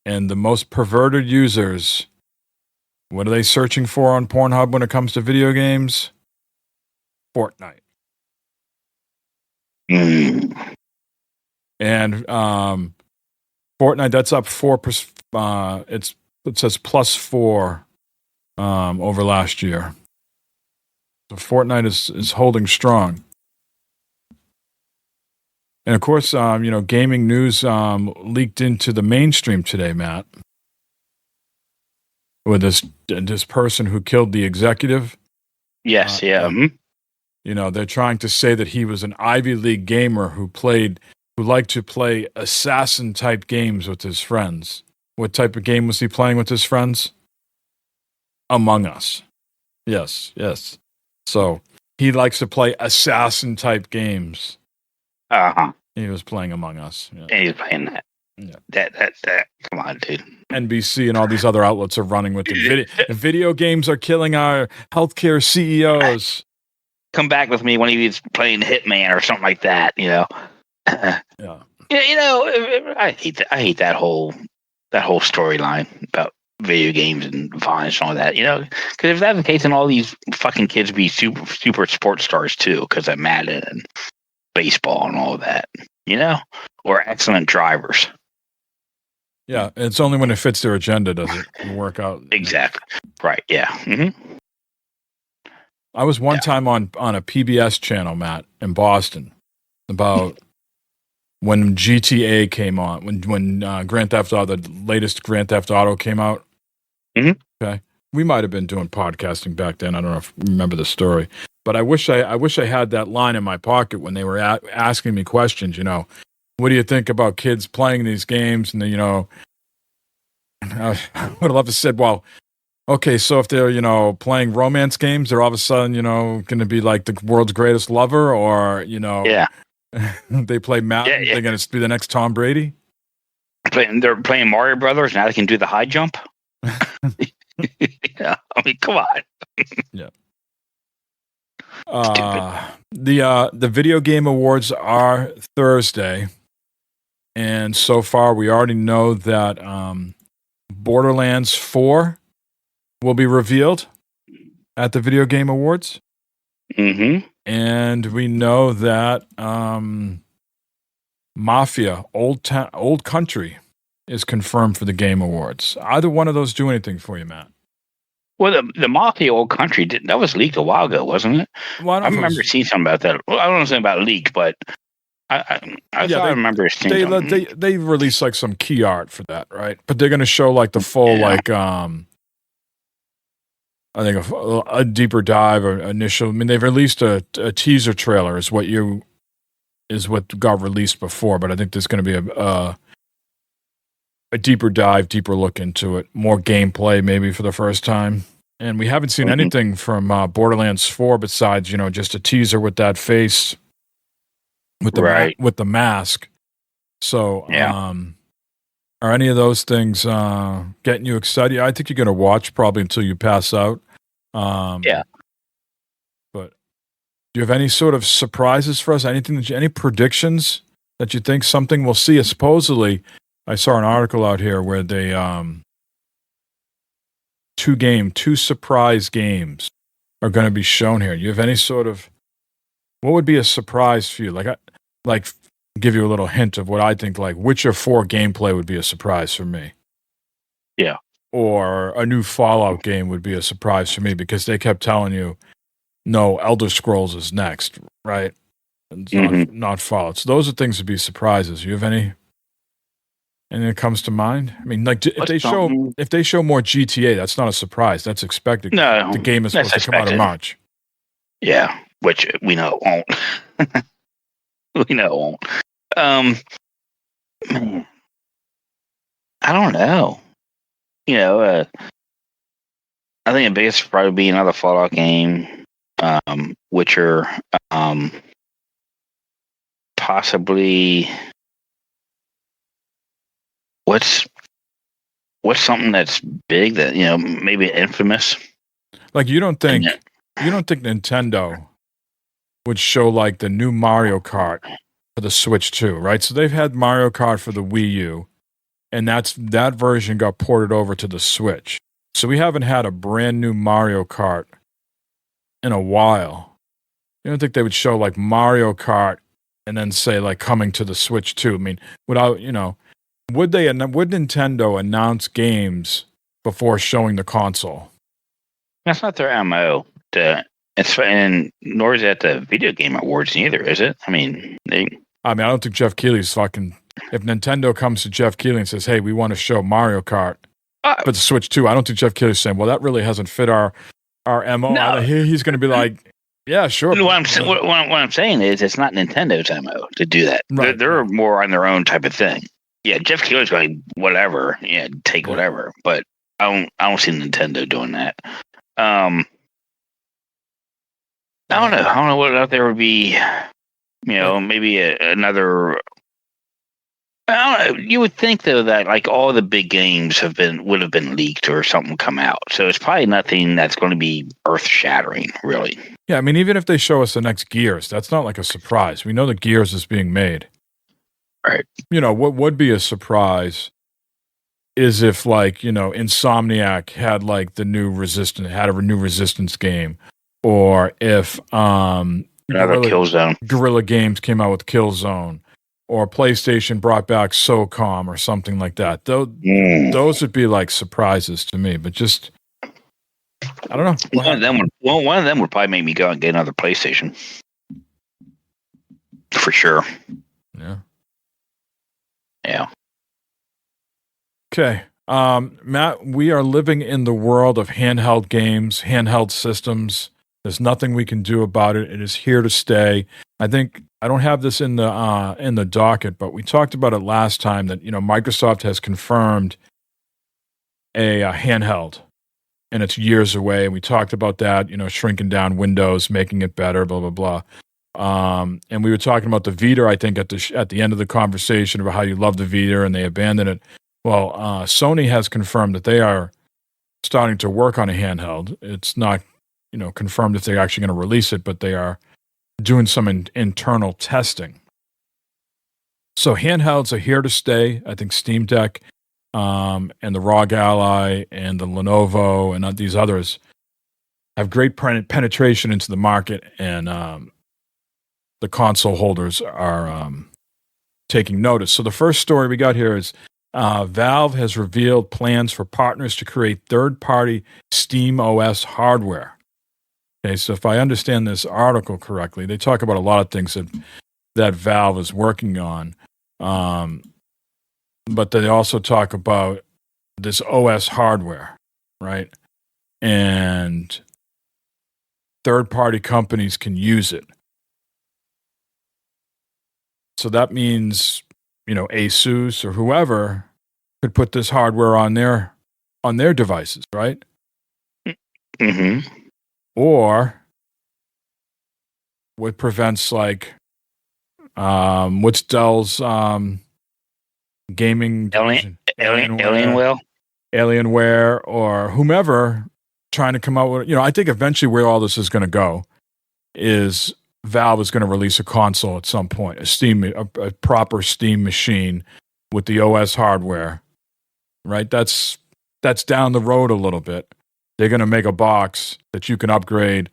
And the most perverted users, what are they searching for on Pornhub when it comes to video games? Fortnite. And Fortnite, that's up 4%. It says +4 over last year. So Fortnite is holding strong. And of course, gaming news leaked into the mainstream today, Matt, with this person who killed the executive. Yes, yeah. They're trying to say that he was an Ivy League gamer who liked to play assassin type games with his friends. What type of game was he playing with his friends? Among Us. Yes. So he likes to play assassin type games. He was playing Among Us. Yeah. And he's playing that. Yeah. That. Come on, dude. NBC and all these other outlets are running with the video games are killing our healthcare CEOs. Come back with me when he was playing Hitman or something like that. Yeah. I hate that whole storyline about video games and violence and all that. Because if that's the case, then all these fucking kids be super sports stars too, because of Madden and baseball and all of that. Or excellent drivers. Yeah, it's only when it fits their agenda does it work out. Exactly. Right. Yeah. Mm-hmm. I was one time on a PBS channel, Matt, in Boston, about when GTA came on, when Grand Theft Auto, the latest Grand Theft Auto came out. Mm-hmm. Okay, we might have been doing podcasting back then. I don't know if you remember the story, but I wish I had that line in my pocket when they were asking me questions. What do you think about kids playing these games? And I would have loved to said, well, okay, so if they're, playing romance games, they're all of a sudden, going to be like the world's greatest lover, or, they play Madden, they're going to be the next Tom Brady. They're playing Mario Brothers, now they can do the high jump. Come on. Yeah. The Video Game Awards are Thursday, and so far we already know that Borderlands 4 will be revealed at the Video Game Awards. Mm-hmm. And we know that Mafia, Old Country, is confirmed for the Game Awards. Either one of those do anything for you, Matt? Well, the Mafia Old Country, that was leaked a while ago, wasn't it? Well, I remember seeing something about that. Well, I don't know something about leaked, but I remember seeing something. They released like some key art for that, right? But they're going to show like the full I think a deeper dive or initial. I mean, they've released a teaser trailer is what got released before, but I think there's going to be a deeper dive, deeper look into it, more gameplay maybe for the first time. And we haven't seen anything from Borderlands 4 besides just a teaser with that face with the mask. So are any of those things getting you excited? I think you're going to watch probably until you pass out. But do you have any sort of surprises for us? Any predictions that you think something we'll see? Supposedly, I saw an article out here where they two surprise games are going to be shown here. Do you have any sort of what would be a surprise for you? Like give you a little hint of what I think. Like Witcher 4 gameplay would be a surprise for me. Yeah. Or a new Fallout game would be a surprise for me because they kept telling you, no, Elder Scrolls is next, right? It's not Fallout. So those are things to be surprises. You have anything that comes to mind? I mean, like if they show more GTA, that's not a surprise. That's expected. No, the game is supposed to come out in March. Yeah, which we know it won't. We know it won't. Man, I don't know. I think the biggest would probably be another Fallout game, Witcher, possibly. What's something that's big that maybe Infamous? Like you don't think Nintendo would show like the new Mario Kart for the Switch too, right? So they've had Mario Kart for the Wii U. and that version got ported over to the Switch. So we haven't had a brand new Mario Kart in a while. You don't think they would show like Mario Kart and then say like coming to the Switch too? I mean, without, would Nintendo announce games before showing the console? That's not their MO. And nor is that the Video Game Awards either, is it? I mean, I don't think Jeff Keighley's fucking. If Nintendo comes to Jeff Keighley and says, "Hey, we want to show Mario Kart, but the Switch 2," I don't think Jeff Keighley's saying, "Well, that really hasn't fit our MO." No. He's going to be like, "Yeah, sure." What I'm saying is, it's not Nintendo's MO to do that. Right. They're more on their own type of thing. Yeah, Jeff Keighley's going whatever. Yeah, take whatever. But I don't see Nintendo doing that. I don't know. I don't know what out there would be. Maybe another. I don't know. You would think though that like all the big games would have been leaked or something come out. So it's probably nothing that's going to be earth shattering, really. Yeah, I mean, even if they show us the next Gears, that's not like a surprise. We know that Gears is being made. Right. What would be a surprise is if like Insomniac had like the new Resistance game. Or if Guerrilla Games came out with Killzone, or PlayStation brought back SOCOM or something like that. Those would be like surprises to me. But just, I don't know. One of them would probably make me go and get another PlayStation. For sure. Yeah. Yeah. Okay. Matt, we are living in the world of handheld games, handheld systems. There's nothing we can do about it. It is here to stay. I think I don't have this in the docket, but we talked about it last time that Microsoft has confirmed a handheld, and it's years away. And we talked about that, shrinking down Windows, making it better, blah blah blah. And we were talking about the Vita. I think at the end of the conversation about how you love the Vita and they abandoned it. Well, Sony has confirmed that they are starting to work on a handheld. It's not confirmed if they're actually going to release it, but they are doing some internal testing. So handhelds are here to stay. I think Steam Deck and the ROG Ally and the Lenovo and these others have great penetration into the market, and the console holders are taking notice. So the first story we got here is Valve has revealed plans for partners to create third-party SteamOS hardware. Okay, so if I understand this article correctly, they talk about a lot of things that Valve is working on, but they also talk about this OS hardware, right? And third-party companies can use it. So that means, Asus or whoever could put this hardware on their devices, right? Mm-hmm. Or what prevents like what's Dell's gaming Alienware or whomever trying to come out with, I think eventually where all this is going to go is Valve is going to release a console at some point, a proper Steam machine with the OS hardware, right? That's down the road a little bit. They're going to make a box that you can upgrade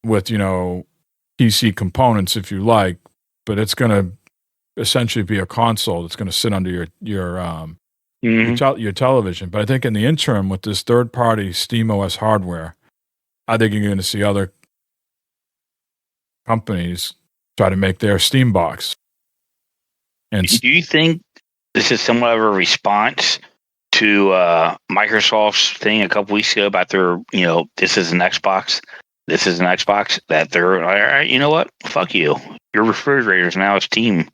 with, PC components if you like, but it's going to essentially be a console that's going to sit under your television. But I think in the interim, with this third-party SteamOS hardware, I think you're going to see other companies try to make their Steam box. And do you think this is somewhat of a response to Microsoft's thing a couple weeks ago about their, this is an Xbox, that they're, all right, you know what? Fuck you. Your refrigerators now Steam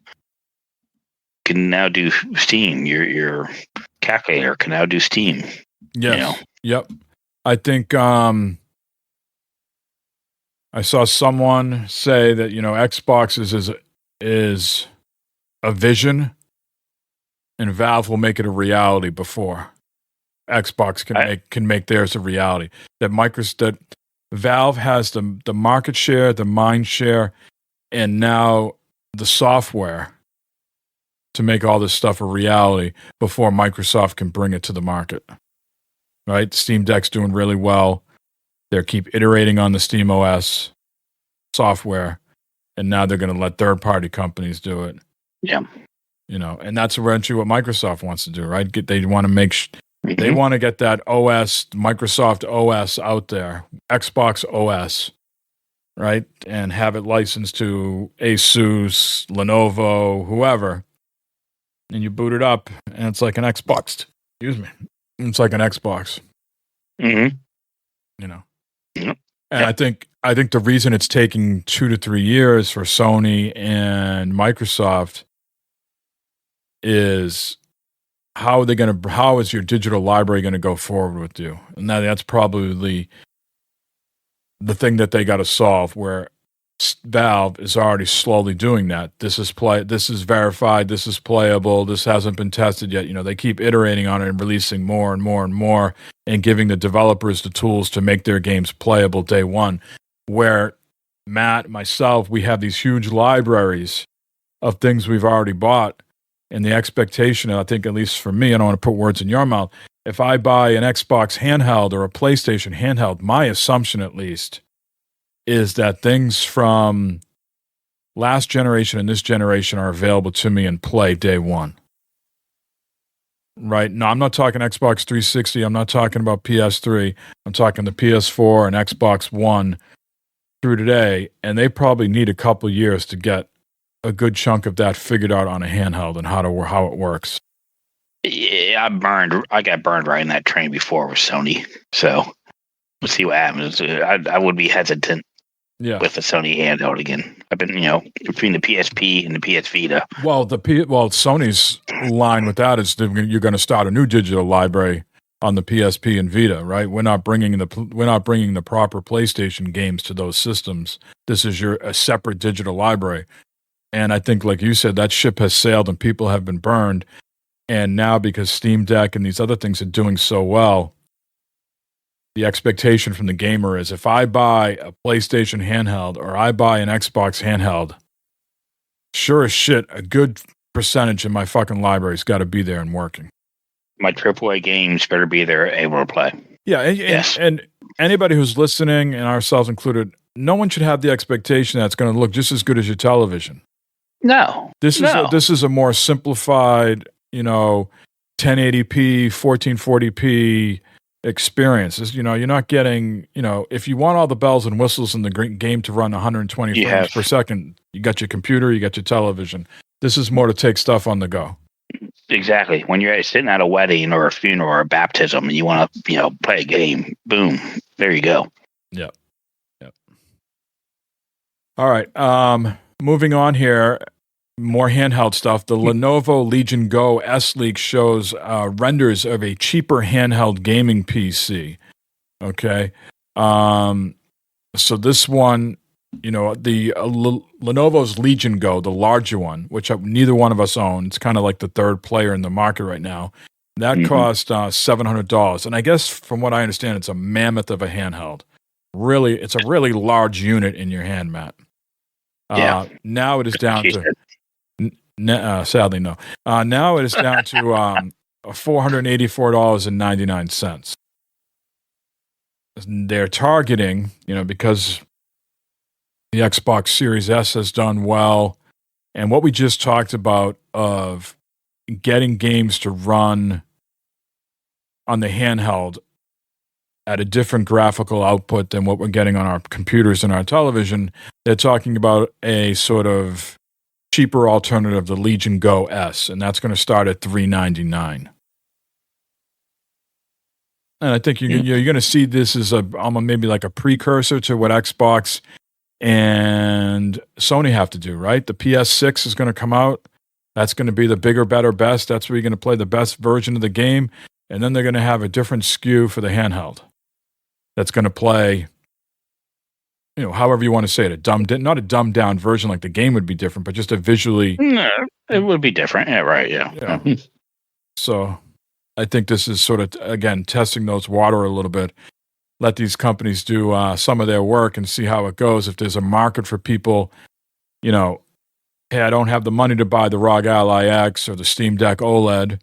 can now do Steam. Your calculator can now do Steam. Yes. Yep. I think I saw someone say that, Xbox is a vision, and Valve will make it a reality before Xbox can make theirs a reality. That Valve has the market share, the mind share, and now the software to make all this stuff a reality before Microsoft can bring it to the market. Right? Steam Deck's doing really well. They keep iterating on the SteamOS software, and now they're going to let third-party companies do it. Yeah. And that's eventually what Microsoft wants to do, right? They want to make they want to get that OS, Microsoft OS out there, Xbox OS, right? And have it licensed to Asus, Lenovo, whoever. And you boot it up, and it's like an Xbox. Excuse me. It's like an Xbox. Mm-hmm. And I think the reason it's taking 2 to 3 years for Sony and Microsoft is how is your digital library going to go forward with you? And that's probably the thing that they got to solve, where Valve is already slowly doing that. This is verified, this is playable, this hasn't been tested yet. They keep iterating on it and releasing more and more and more and giving the developers the tools to make their games playable day one. Where Matt, myself, we have these huge libraries of things we've already bought. And the expectation, I think, at least for me, I don't want to put words in your mouth, if I buy an Xbox handheld or a PlayStation handheld, my assumption at least is that things from last generation and this generation are available to me and play day one. Right? No, I'm not talking Xbox 360. I'm not talking about PS3. I'm talking the PS4 and Xbox One through today. And they probably need a couple years to get a good chunk of that figured out on a handheld and how it works. Yeah, I got burned right in that train before with Sony. So we'll see what happens. I would be hesitant with the Sony handheld again. I've been, between the PSP and the PS Vita. Well, Sony's line with that is you're going to start a new digital library on the PSP and Vita, right? We're not bringing the proper PlayStation games to those systems. This is a separate digital library. And I think, like you said, that ship has sailed and people have been burned. And now, because Steam Deck and these other things are doing so well, the expectation from the gamer is if I buy a PlayStation handheld or I buy an Xbox handheld, sure as shit, a good percentage of my fucking library's got to be there and working. My AAA games better be there able to play. Yeah, and anybody who's listening, and ourselves included, no one should have the expectation that it's going to look just as good as your television. No. This is a more simplified, 1080p, 1440p experience. You're not getting, if you want all the bells and whistles in the game to run 120 frames per second, you got your computer, you got your television. This is more to take stuff on the go. Exactly. When you're sitting at a wedding or a funeral or a baptism and you want to, play a game, boom, there you go. Yep. All right. Moving on here. More handheld stuff. The Lenovo Legion Go S leak shows renders of a cheaper handheld gaming PC. Okay. So this one, the Lenovo's Legion Go, the larger one, which neither one of us own. It's kind of like the third player in the market right now. That cost $700. And I guess from what I understand, it's a mammoth of a handheld. Really, it's a really large unit in your hand, Matt. Now it is down to... sadly, no. Now it is down to $484.99. They're targeting, because the Xbox Series S has done well, and what we just talked about of getting games to run on the handheld at a different graphical output than what we're getting on our computers and our television. They're talking about a sort of cheaper alternative, the Legion Go S, and that's going to start at $399. And I think you're going to see this as maybe like a precursor to what Xbox and Sony have to do, right? The PS6 is going to come out. That's going to be the bigger, better, best. That's where you're going to play the best version of the game. And then they're going to have a different SKU for the handheld that's going to play, however you want to say it, not a dumbed down version like the game would be different, but just a visually. No, it would be different. Yeah, right. Yeah. So I think this is sort of, again, testing those water a little bit. Let these companies do some of their work and see how it goes. If there's a market for people, hey, I don't have the money to buy the ROG Ally X or the Steam Deck OLED.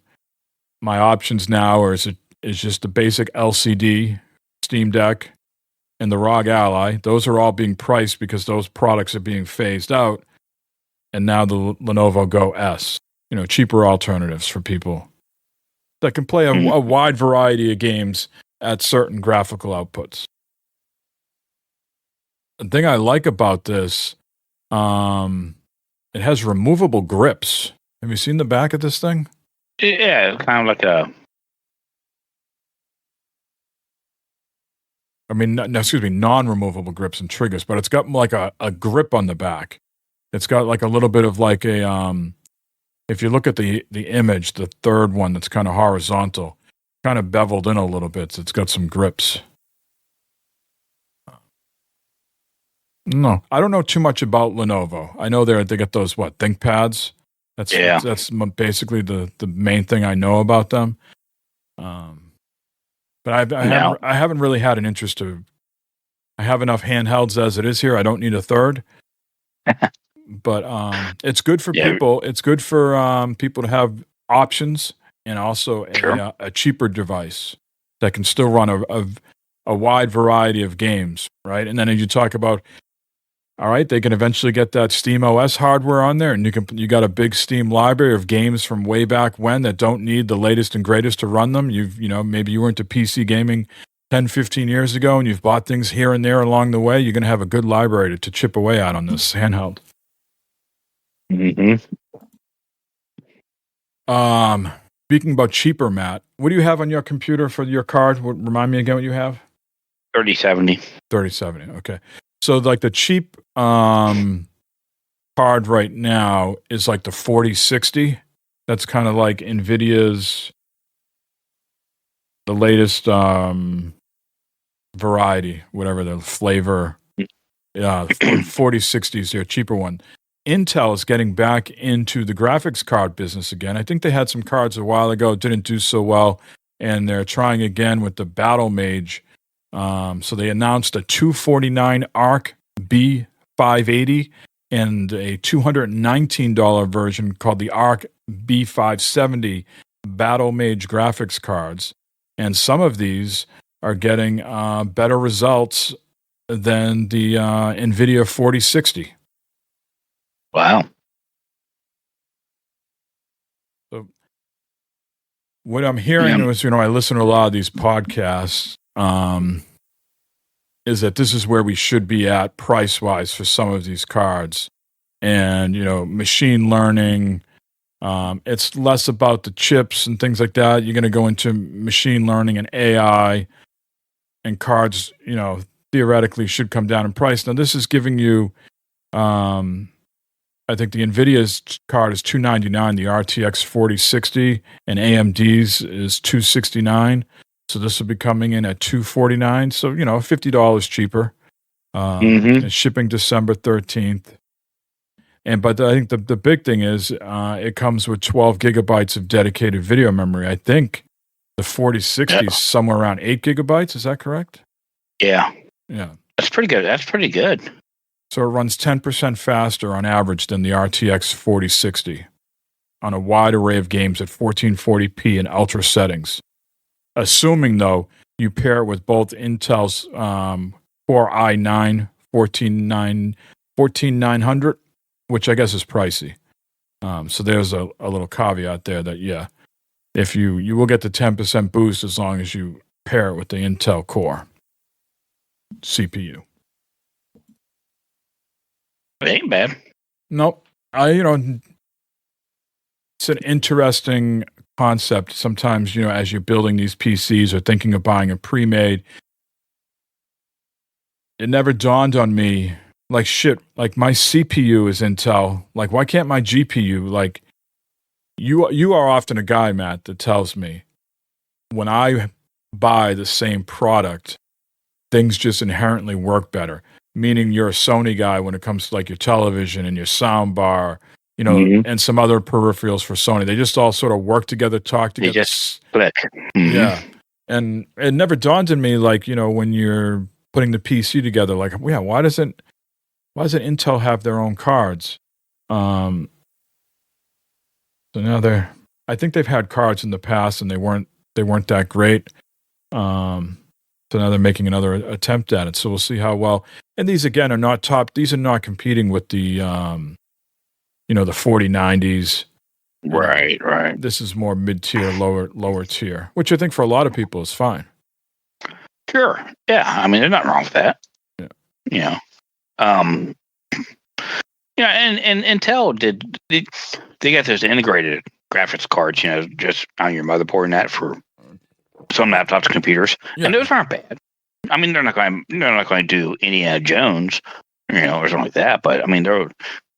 My options now is just the basic LCD Steam Deck and the ROG Ally. Those are all being priced because those products are being phased out. And now the Lenovo Go S, cheaper alternatives for people that can play a wide variety of games at certain graphical outputs. The thing I like about this, it has removable grips. Have you seen the back of this thing? Yeah, kind of like a... non-removable grips and triggers, but it's got like a grip on the back. It's got like a little bit of like a, if you look at the image, the third one that's kind of horizontal, kind of beveled in a little bit. So it's got some grips. No, I don't know too much about Lenovo. I know they got those ThinkPads. That's basically the main thing I know about them. But I haven't really had an interest to. I have enough handhelds as it is here. I don't need a third. But it's good for people. It's good for people to have options and also a cheaper device that can still run a wide variety of games, right? And then as you talk about, all right, they can eventually get that SteamOS hardware on there, and you got a big Steam library of games from way back when that don't need the latest and greatest to run them. Maybe you were into PC gaming 10, 15 years ago, and you've bought things here and there along the way. You're going to have a good library to chip away at on this handheld. Mm-hmm. Speaking about cheaper, Matt, what do you have on your computer for your card? Remind me again what you have. 3070. 3070. Okay. So like the cheap card right now is like the 4060. That's kind of like NVIDIA's the latest variety, whatever the flavor. Yeah, 4060 is their cheaper one. Intel is getting back into the graphics card business again. I think they had some cards a while ago, didn't do so well, and they're trying again with the Battlemage. So they announced a $249 Arc B580 and a $219 version called the Arc B570 Battlemage graphics cards. And some of these are getting better results than the NVIDIA 4060. Wow. So what I'm hearing is, I listen to a lot of these podcasts, is that this is where we should be at price-wise for some of these cards. And, machine learning, it's less about the chips and things like that. You're going to go into machine learning and AI, and cards, theoretically should come down in price. Now, this is giving you, I think the NVIDIA's card is $299, the RTX 4060, and AMD's is $269. So this will be coming in at $249. So, $50 cheaper. And shipping December 13th. But I think the big thing is it comes with 12 gigabytes of dedicated video memory. I think the 4060 is somewhere around 8 gigabytes. Is that correct? Yeah. Yeah. That's pretty good. So it runs 10% faster on average than the RTX 4060 on a wide array of games at 1440p and ultra settings. Assuming, though, you pair it with both Intel's Core i9 14900, which I guess is pricey. So there's a little caveat there that, if you will get the 10% boost as long as you pair it with the Intel Core CPU. It ain't bad. Nope. It's an interesting concept. Sometimes, as you're building these PCs or thinking of buying a pre-made, it never dawned on me, like, shit, like my CPU is Intel. Like, why can't my GPU, like, you are often a guy, Matt, that tells me when I buy the same product, things just inherently work better. Meaning you're a Sony guy when it comes to like your television and your sound bar, and some other peripherals for Sony. They just all sort of work together, talk together. They just click. Mm-hmm. Yeah. And it never dawned on me, like, when you're putting the PC together, like, why doesn't Intel have their own cards? So now I think they've had cards in the past and they weren't that great. So now they're making another attempt at it. So we'll see how well. And these again are not top. These are not competing with the the 4090s. Right. This is more mid-tier, lower tier, which I think for a lot of people is fine. Sure. Yeah. I mean, there's nothing wrong with that. Yeah. And Intel they got those integrated graphics cards, just on your motherboard and that for some laptops and computers, and those aren't bad. I mean, they're not going to do Indiana Jones, or something like that. But I mean, they're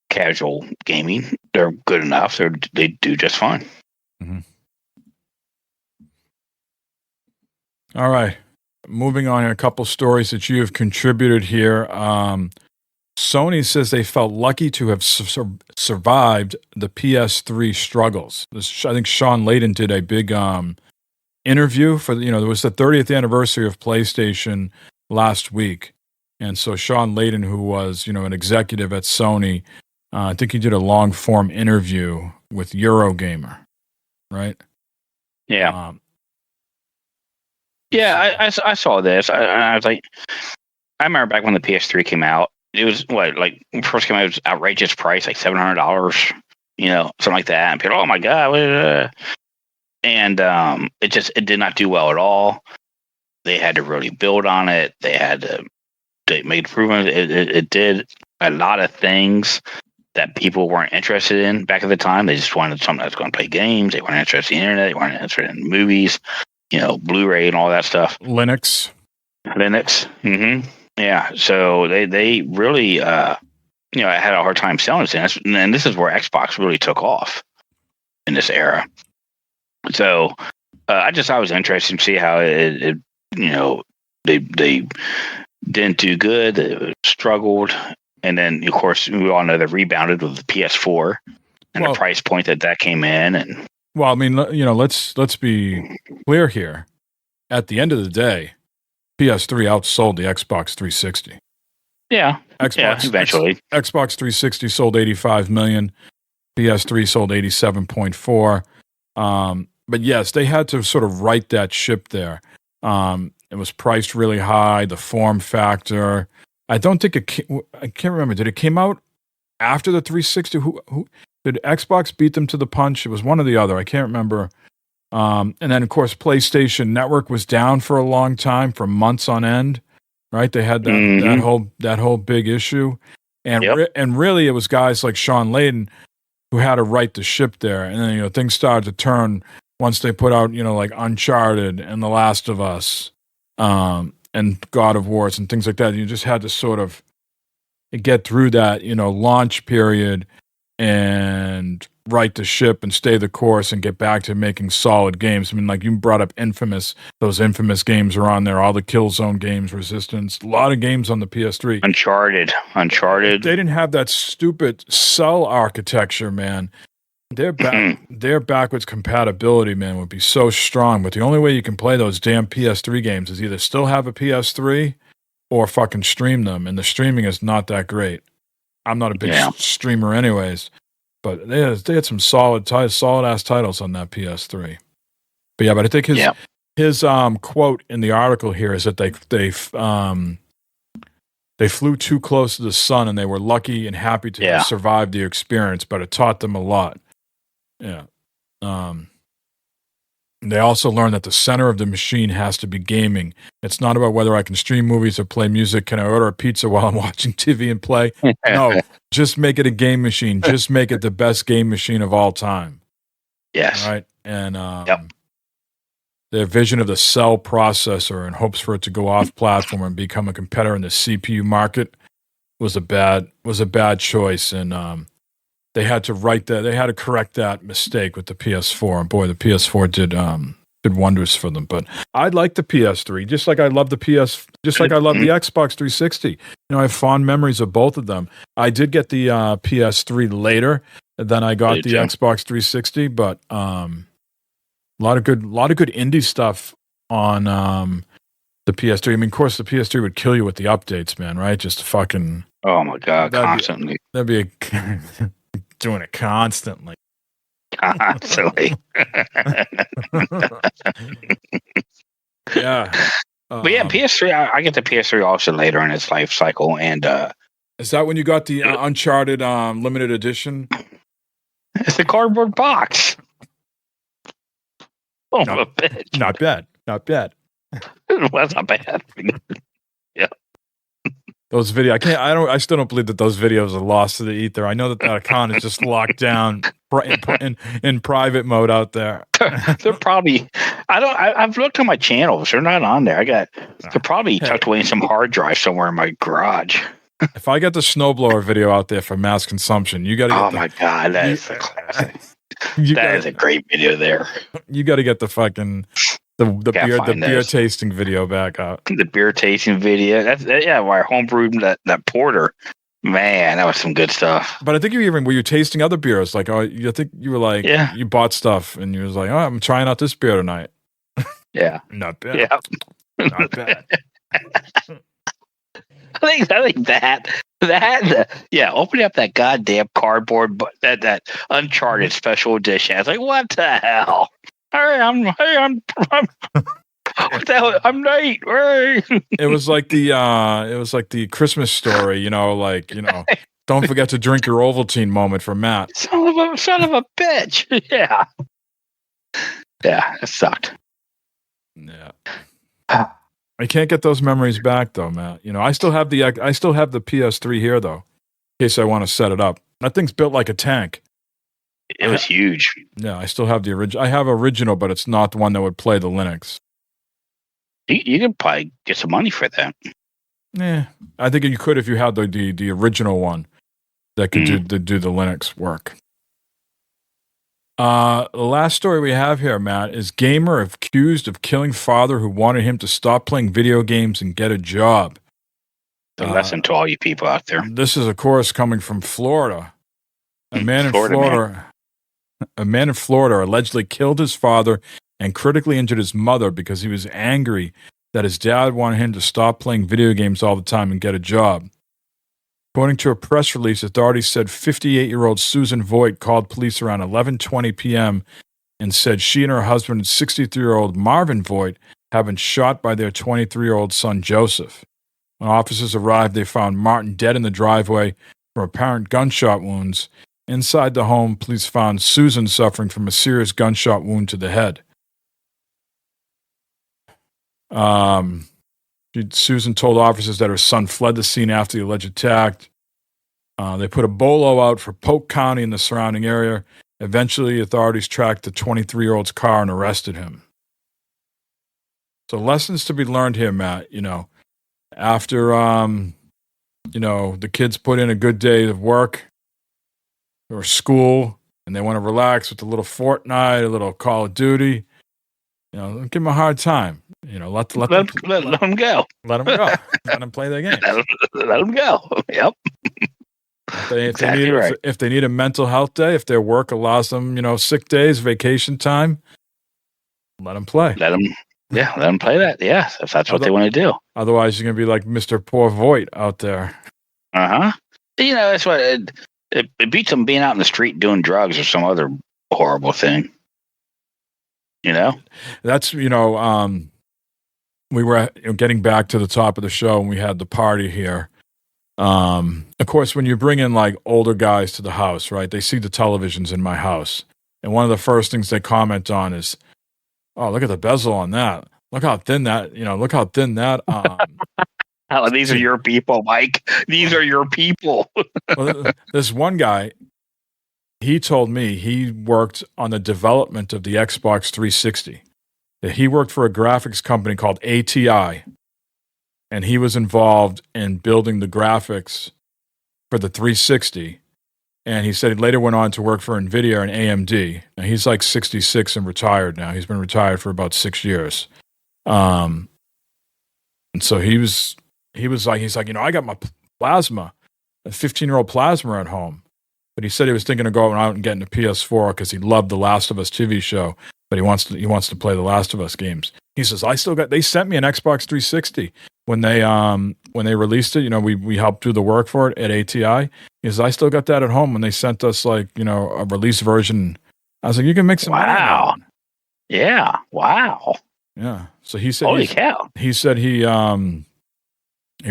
casual gaming. They're good enough. They do just fine. Mm-hmm. All right, moving on. A couple stories that you have contributed here. Sony says they felt lucky to have survived the PS3 struggles. I think Sean Layden did a big interview for it was the 30th anniversary of PlayStation last week, and so Sean Layden, who was an executive at Sony, I think he did a long form interview with Eurogamer, right? Yeah, I saw this. I was like, I remember back when the PS3 came out. It was first came out, it was outrageous price, like $700, something like that. And people, oh my god, and it did not do well at all. They had to really build on it. They made improvements. It did a lot of things that people weren't interested in back at the time. They just wanted something that's going to play games. They weren't interested in the internet. They weren't interested in movies, Blu-ray and all that stuff. Linux. Mm-hmm. Yeah, so they really, had a hard time selling this, and this is where Xbox really took off in this era. So I thought it was interesting to see how it they didn't do good, they struggled, and then of course we all know they rebounded with the PS4 and the price point that came in. And well, I mean, let's be clear here. At the end of the day, PS3 outsold the Xbox 360. Yeah, eventually. Xbox 360 sold 85 million. PS3 sold 87.4. But yes, they had to sort of right that ship there. It was priced really high. The form factor. I don't think I can't remember. Did it came out after the 360? Who did Xbox beat them to the punch? It was one or the other. I can't remember. And then, of course, PlayStation Network was down for a long time, for months on end, right? They had that whole big issue, and and really, it was guys like Sean Layden who had to right the ship there. And then things started to turn once they put out like Uncharted and The Last of Us, and God of Wars and things like that. You just had to sort of get through that launch period and right the ship and stay the course and get back to making solid games. I mean, like you brought up Infamous. Those Infamous games are on there. All the Killzone games, Resistance, a lot of games on the PS3. Uncharted. They didn't have that stupid cell architecture, man. Their backwards compatibility, man, would be so strong. But the only way you can play those damn PS3 games is either still have a PS3 or fucking stream them. And the streaming is not that great. I'm not a big streamer anyways. But they had some solid ass titles on that PS3. But I think his quote in the article here is that they flew too close to the sun and they were lucky and happy to have survived the experience, but it taught them a lot. Yeah. They also learned that the center of the machine has to be gaming. It's not about whether I can stream movies or play music. Can I order a pizza while I'm watching TV and play? No, just make it a game machine. Just make it the best game machine of all time. Yes. Right? And their vision of the cell processor in hopes for it to go off platform and become a competitor in the CPU market was a bad choice. And they had to correct that mistake with the PS4. And boy, the PS4 did wonders for them. But I like the PS3, just like I love the Xbox 360. I have fond memories of both of them. I did get the PS3 later than I got the Xbox 360, but a lot of good indie stuff on the PS3. I mean, of course, the PS3 would kill you with the updates, man. Right? Just fucking. Oh my god! Constantly. That'd be doing it constantly. Constantly. Yeah. But yeah, PS3, I get the PS3 also later in its life cycle. And is that when you got the Uncharted limited edition? It's a cardboard box. Oh, not, a bitch. Not bad. Not bad. Well, that's not bad. Yeah. Those videos, I still don't believe that those videos are lost to the ether. I know that account is just locked down in private mode out there. They're probably, I've looked on my channels. They're not on there. They're probably tucked away in some hard drive somewhere in my garage. If I get the snowblower video out there for mass consumption, you got to get my God, that is a classic. That is a great video there. You got to get the fucking the beer tasting video back out. The beer tasting video. Where I homebrewed that porter. Man, that was some good stuff. But I think were you tasting other beers? Like, I think you were like, you bought stuff and you was like, I'm trying out this beer tonight. Yeah, not bad. Yeah, not bad. I think that. Opening up that goddamn cardboard, that Uncharted special edition. I was like, what the hell? I'm what the hell? I'm Nate. It was like the Christmas story, don't forget to drink your Ovaltine moment from Matt. Son of a bitch. Yeah. Yeah, it sucked. Yeah. I can't get those memories back though, Matt. I still have the PS3 here though, in case I want to set it up. That thing's built like a tank. It was huge. Yeah, I still have the original. I have original, but it's not the one that would play the Linux. You could probably get some money for that. Yeah, I think you could if you had the original one that could do the Linux work. The last story we have here, Matt, is gamer accused of killing father who wanted him to stop playing video games and get a job. A lesson to all you people out there. This is, of course, coming from Florida. A man in Florida allegedly killed his father and critically injured his mother because he was angry that his dad wanted him to stop playing video games all the time and get a job. According to a press release, authorities said 58-year-old Susan Voigt called police around 11:20 p.m. and said she and her husband, 63-year-old Marvin Voigt, had been shot by their 23-year-old son, Joseph. When officers arrived, they found Martin dead in the driveway from apparent gunshot wounds. Inside the home, police found Susan suffering from a serious gunshot wound to the head. Susan told officers that her son fled the scene after the alleged attack. They put a bolo out for Polk County and the surrounding area. Eventually, authorities tracked the 23-year-old's car and arrested him. So lessons to be learned here, Matt. After, the kids put in a good day of work or school and they want to relax with a little Fortnite, a little Call of Duty, don't give them a hard time. Let them go. Let them go. Let them play their game. Let them go. Yep. If they need a mental health day, if their work allows them, sick days, vacation time, let them play. Let them play that. Yeah, if that's what they want to do. Otherwise, you're going to be like Mr. Poor Voigt out there. Uh-huh. That's what it beats them being out in the street doing drugs or some other horrible thing. That's, we were getting back to the top of the show and we had the party here. Of course, when you bring in like older guys to the house, right, they see the televisions in my house. And one of the first things they comment on is, oh, look at the bezel on that. Look how thin that. These are your people, Mike. These are your people. Well, this one guy, he told me he worked on the development of the Xbox 360. He worked for a graphics company called ATI, and he was involved in building the graphics for the 360. And he said he later went on to work for NVIDIA and AMD. Now, he's like 66 and retired now. He's been retired for about 6 years. And so he's like, I got my plasma, a 15-year-old plasma at home. But he said he was thinking of going out and getting a PS4 because he loved the Last of Us TV show, but he wants to play the Last of Us games. He says, they sent me an Xbox 360. when they released it, we helped do the work for it at ATI. Because I still got that at home when they sent us a release version. I was like, you can make some money on Wow. that. Yeah. Wow. Yeah. So he said, Holy cow. He said he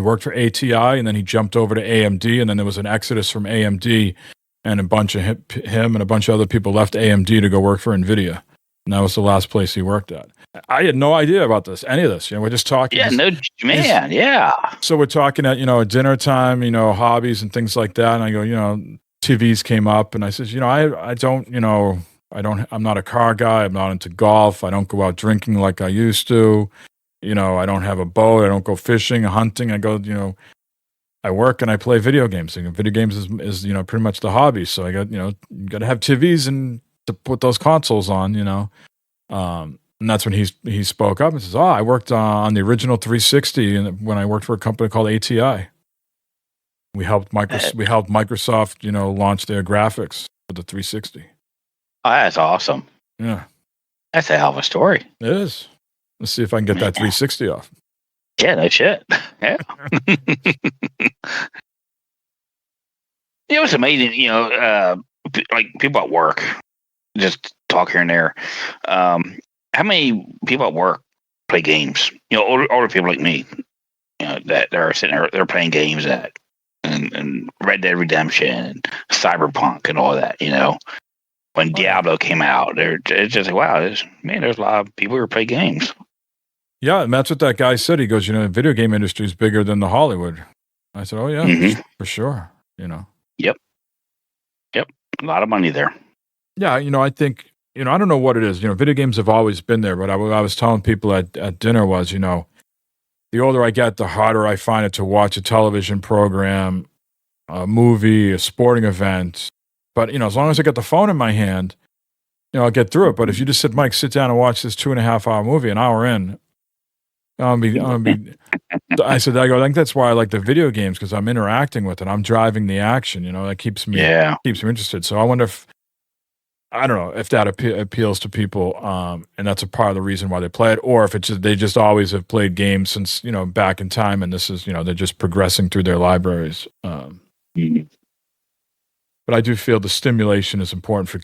worked for ATI and then he jumped over to AMD, and then there was an exodus from AMD, and a bunch of him and a bunch of other people left AMD to go work for NVIDIA. And that was the last place he worked at. I had no idea about any of this. We're just talking. Yeah, yeah. So we're talking at, at dinner time, hobbies and things like that. And I go, TVs came up, and I says, I don't, I'm not a car guy. I'm not into golf. I don't go out drinking like I used to. I don't have a boat. I don't go fishing, hunting. I go, I work and I play video games. Video games is pretty much the hobby. So I got, you got to have TVs and to put those consoles on, and that's when he spoke up and says, I worked on the original 360 and when I worked for a company called ATI. We helped Microsoft, launch their graphics for the 360. Oh, that's awesome. Yeah. That's a hell of a story. It is. Let's see if I can get that 360 off. Yeah, no shit. Yeah. It was amazing, like people at work, just talk here and there. How many people at work play games? Older people like me, that are sitting there, they're playing games and Red Dead Redemption and Cyberpunk and all that, When Diablo came out, it's just like, wow, there's a lot of people who play games. Yeah, and that's what that guy said. He goes, the video game industry is bigger than the Hollywood. I said, oh, yeah, for sure, Yep. A lot of money there. Yeah, I think, I don't know what it is. Video games have always been there, but I was telling people at dinner was, the older I get, the harder I find it to watch a television program, a movie, a sporting event. But, as long as I get the phone in my hand, I'll get through it. But if you just said, Mike, sit down and watch this 2.5 hour movie, an hour in, I said, I think that's why I like the video games, because I'm interacting with it. I'm driving the action, that keeps me interested. So I wonder I don't know if that appeals to people, and that's a part of the reason why they play it, or if they just always have played games since, back in time, and this is, they're just progressing through their libraries. But I do feel the stimulation is important to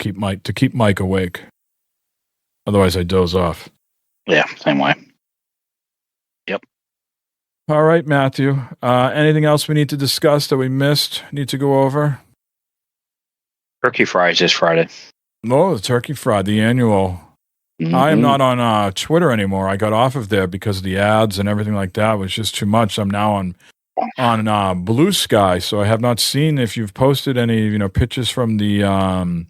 keep Mike awake. Otherwise, I doze off. Yeah, same way. Yep. All right, Matthew. Anything else we need to discuss that we missed? Need to go over? Turkey fries this Friday. Oh, the turkey fry, the annual. Mm-hmm. I am not on Twitter anymore. I got off of there because of the ads and everything like that. It was just too much. I'm now on BlueSky, so I have not seen if you've posted any pictures from the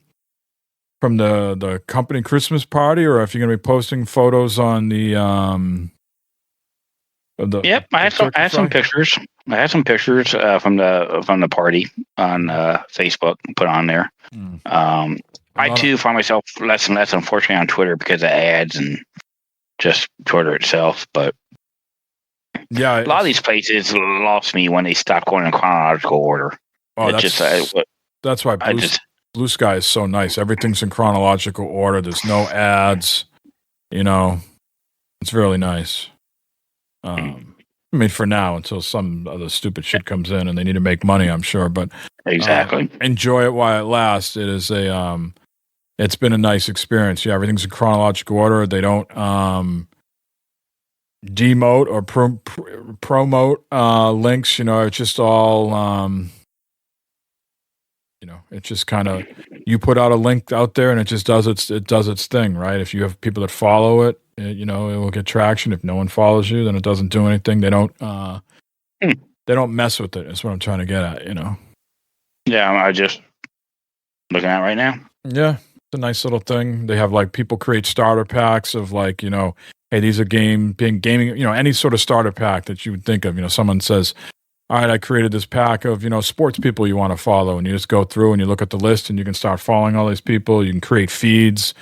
company Christmas party, or if you're going to be posting photos on the Yep, I had some pictures. I had some pictures from the party on Facebook put on there. I too find myself less and less, unfortunately, on Twitter because of ads and just Twitter itself. But yeah, a lot of these places lost me when they stopped going in chronological order. Oh, that's why BlueSky is so nice. Everything's in chronological order. There's no ads. It's really nice. For now, until some other stupid shit comes in and they need to make money, I'm sure. But exactly, enjoy it while it lasts. It is it's been a nice experience. Yeah, everything's in chronological order. They don't demote or promote links. It's just all it's just kind of, you put out a link out there and it just does its thing, right? If you have people that follow it, it will get traction. If no one follows you, then it doesn't do anything. They don't mess with it. That's what I'm trying to get at, Yeah, I just looking at it right now. Yeah, it's a nice little thing. They have people create starter packs of hey, these are gaming, any sort of starter pack that you would think of. Someone says, all right, I created this pack of, sports people you want to follow. And you just go through and you look at the list and you can start following all these people. You can create feeds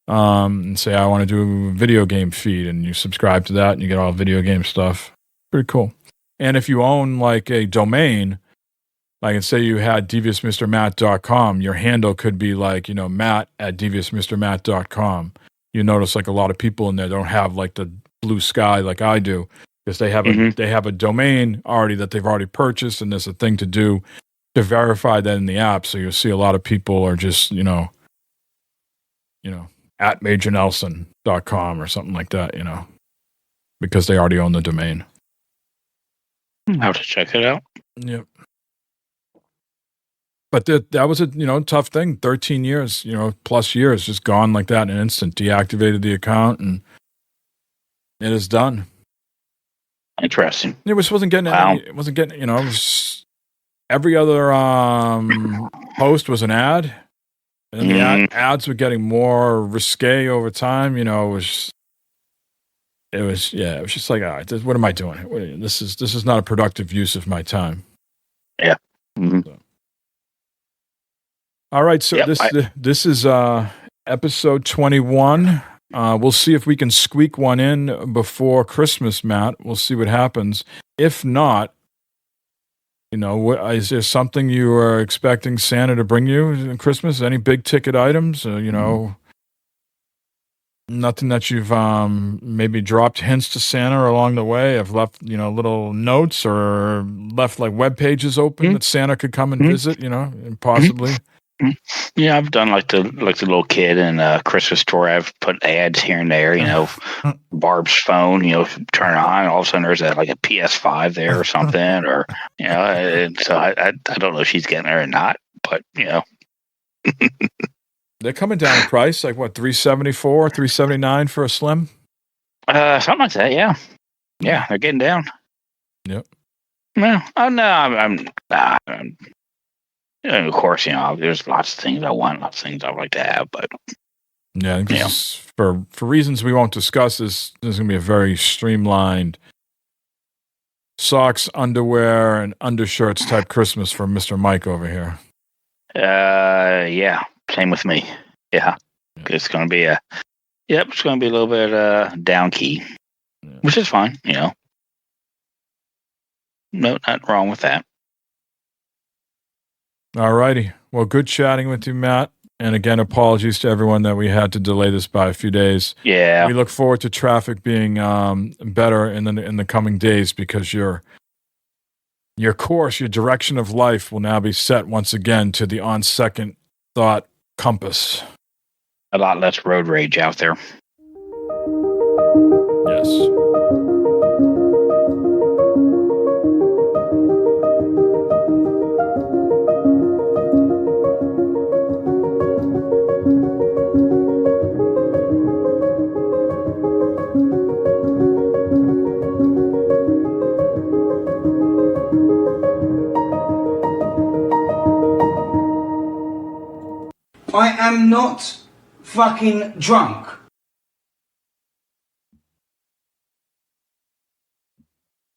and say, I want to do a video game feed. And you subscribe to that and you get all video game stuff. Pretty cool. And if you own a domain, say you had deviousmrmatt.com, your handle could be matt@deviousmrmatt.com. You notice a lot of people in there don't have the BlueSky like I do. because they have a domain already that they've already purchased, and there's a thing to do to verify that in the app. So you'll see a lot of people are just at majornelson.com or something like that, because they already own the domain. I'll have to check it out. Yep. But that was a tough thing. 13 years, plus years, just gone like that in an instant. Deactivated the account, and it is done. Interesting. It wasn't getting any. It wasn't getting. It was every other post was an ad, and the ads were getting more risque over time. It was just like, all right, what am I doing? This is not a productive use of my time. Yeah. Mm-hmm. So. All right, so this is episode 21. We'll see if we can squeak one in before Christmas, Matt. We'll see what happens. If not, is there something you are expecting Santa to bring you in Christmas? Any big ticket items? Nothing that you've maybe dropped hints to Santa along the way? Have left little notes or left like web pages open that Santa could come and visit? And possibly. Yeah, I've done like the little kid in Christmas story. I've put ads here and there. Barb's phone. Turn it on. All of a sudden, there's like a PS5 there or something, or And so I don't know if she's getting there or not, but They're coming down in price, like what, $374, $379 for a slim? Something like that. Yeah, they're getting down. Yep. No, I'm and of course, there's lots of things I want, lots of things I would like to have, but for reasons we won't discuss, this is going to be a very streamlined socks, underwear, and undershirts type Christmas for Mr. Mike over here. Yeah, same with me. Yeah. It's going to be it's going to be a little bit down key, which is fine. No, nothing wrong with that. All righty. Well, good chatting with you, Matt. And again, apologies to everyone that we had to delay this by a few days. Yeah. We look forward to traffic being better in the coming days, because your course, your direction of life will now be set once again to the on second thought compass. A lot less road rage out there. Yes. I am not fucking drunk.